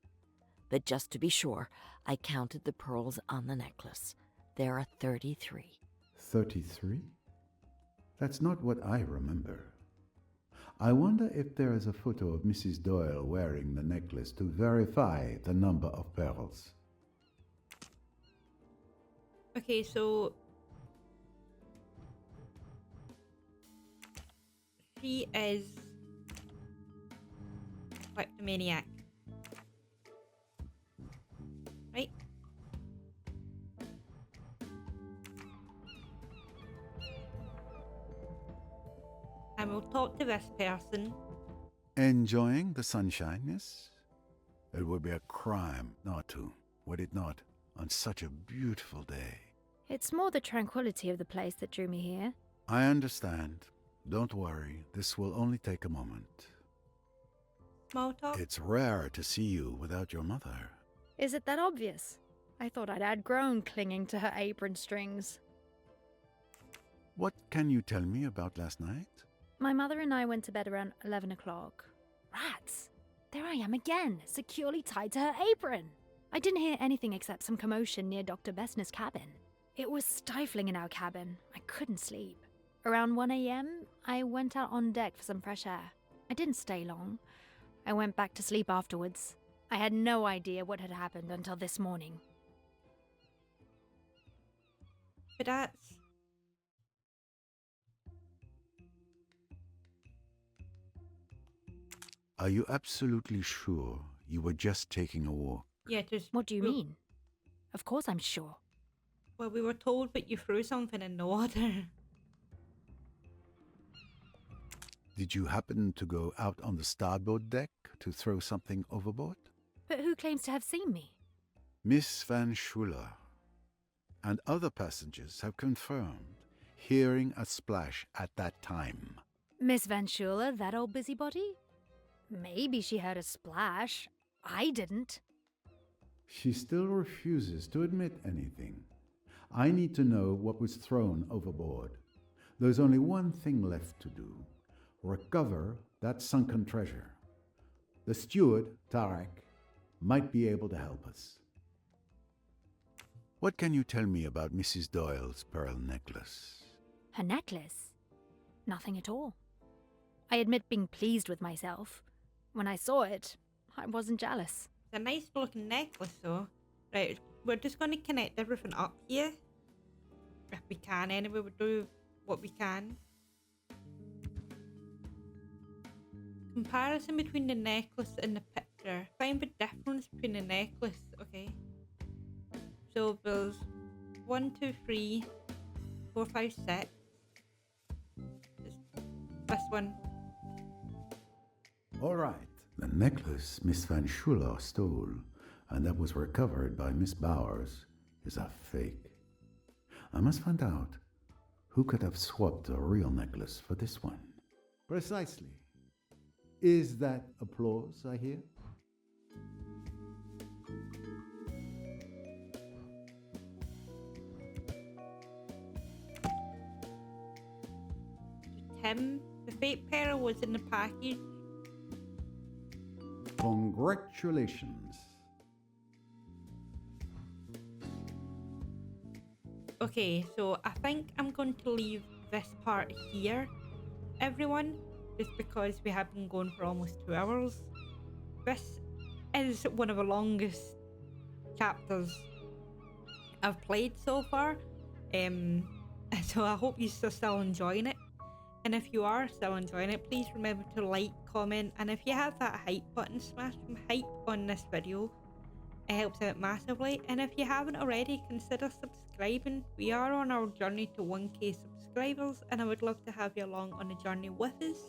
But just to be sure, I counted the pearls on the necklace. There are 33. 33? That's not what I remember. I wonder if there is a photo of Mrs. Doyle wearing the necklace to verify the number of pearls. Okay, so she is kleptomaniac. Right? And we'll talk to this person. Enjoying the sunshine, yes? It would be a crime not to, would it not, on such a beautiful day? It's more the tranquility of the place that drew me here. I understand. Don't worry, this will only take a moment. Small talk? It's rare to see you without your mother. Is it that obvious? I thought I'd outgrown clinging to her apron strings. What can you tell me about last night? My mother and I went to bed around 11 o'clock. Rats! There I am again, securely tied to her apron. I didn't hear anything except some commotion near Dr. Bessner's cabin. It was stifling in our cabin. I couldn't sleep. Around 1 a.m., I went out on deck for some fresh air. I didn't stay long. I went back to sleep afterwards. I had no idea what had happened until this morning. But that's... Are you absolutely sure you were just taking a walk? Yeah, just... What do you mean? Of course I'm sure. Well, we were told, but you threw something in the water. Did you happen to go out on the starboard deck to throw something overboard? But who claims to have seen me? Miss Van Schuler and other passengers have confirmed hearing a splash at that time. Miss Van Schuler, that old busybody? Maybe she heard a splash. I didn't. She still refuses to admit anything. I need to know what was thrown overboard. There's only one thing left to do. Recover that sunken treasure. The steward, Tarek, might be able to help us. What can you tell me about Mrs. Doyle's pearl necklace? Her necklace? Nothing at all. I admit being pleased with myself. When I saw it, I wasn't jealous. It's a nice looking necklace though. Right, we're just going to connect everything up here. If we can anyway, we'll do what we can. Comparison between the necklace and the picture. Find the difference between the necklace. Okay. So there's 1, 2, 3, 4, 5, 6. This one. All right. The necklace Miss Van Schuler stole, and that was recovered by Miss Bowers, is a fake. I must find out who could have swapped a real necklace for this one. Precisely. Is that applause I hear? Tim, the fake pearl was in the package. Congratulations. Okay, so I think I'm going to leave this part here, everyone, just because we have been going for almost 2 hours. This is one of the longest chapters I've played so far, so I hope you're still enjoying it. And if you are still enjoying it, please remember to like, comment, and if you have that hype button, smash some hype on this video. It helps out massively. And if you haven't already, consider subscribing. We are on our journey to 1k subscribers, and I would love to have you along on the journey with us.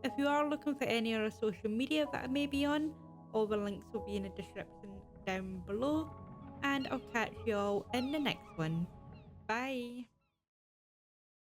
If you are looking for any other social media that I may be on, all the links will be in the description down below. And I'll catch you all in the next one. Bye.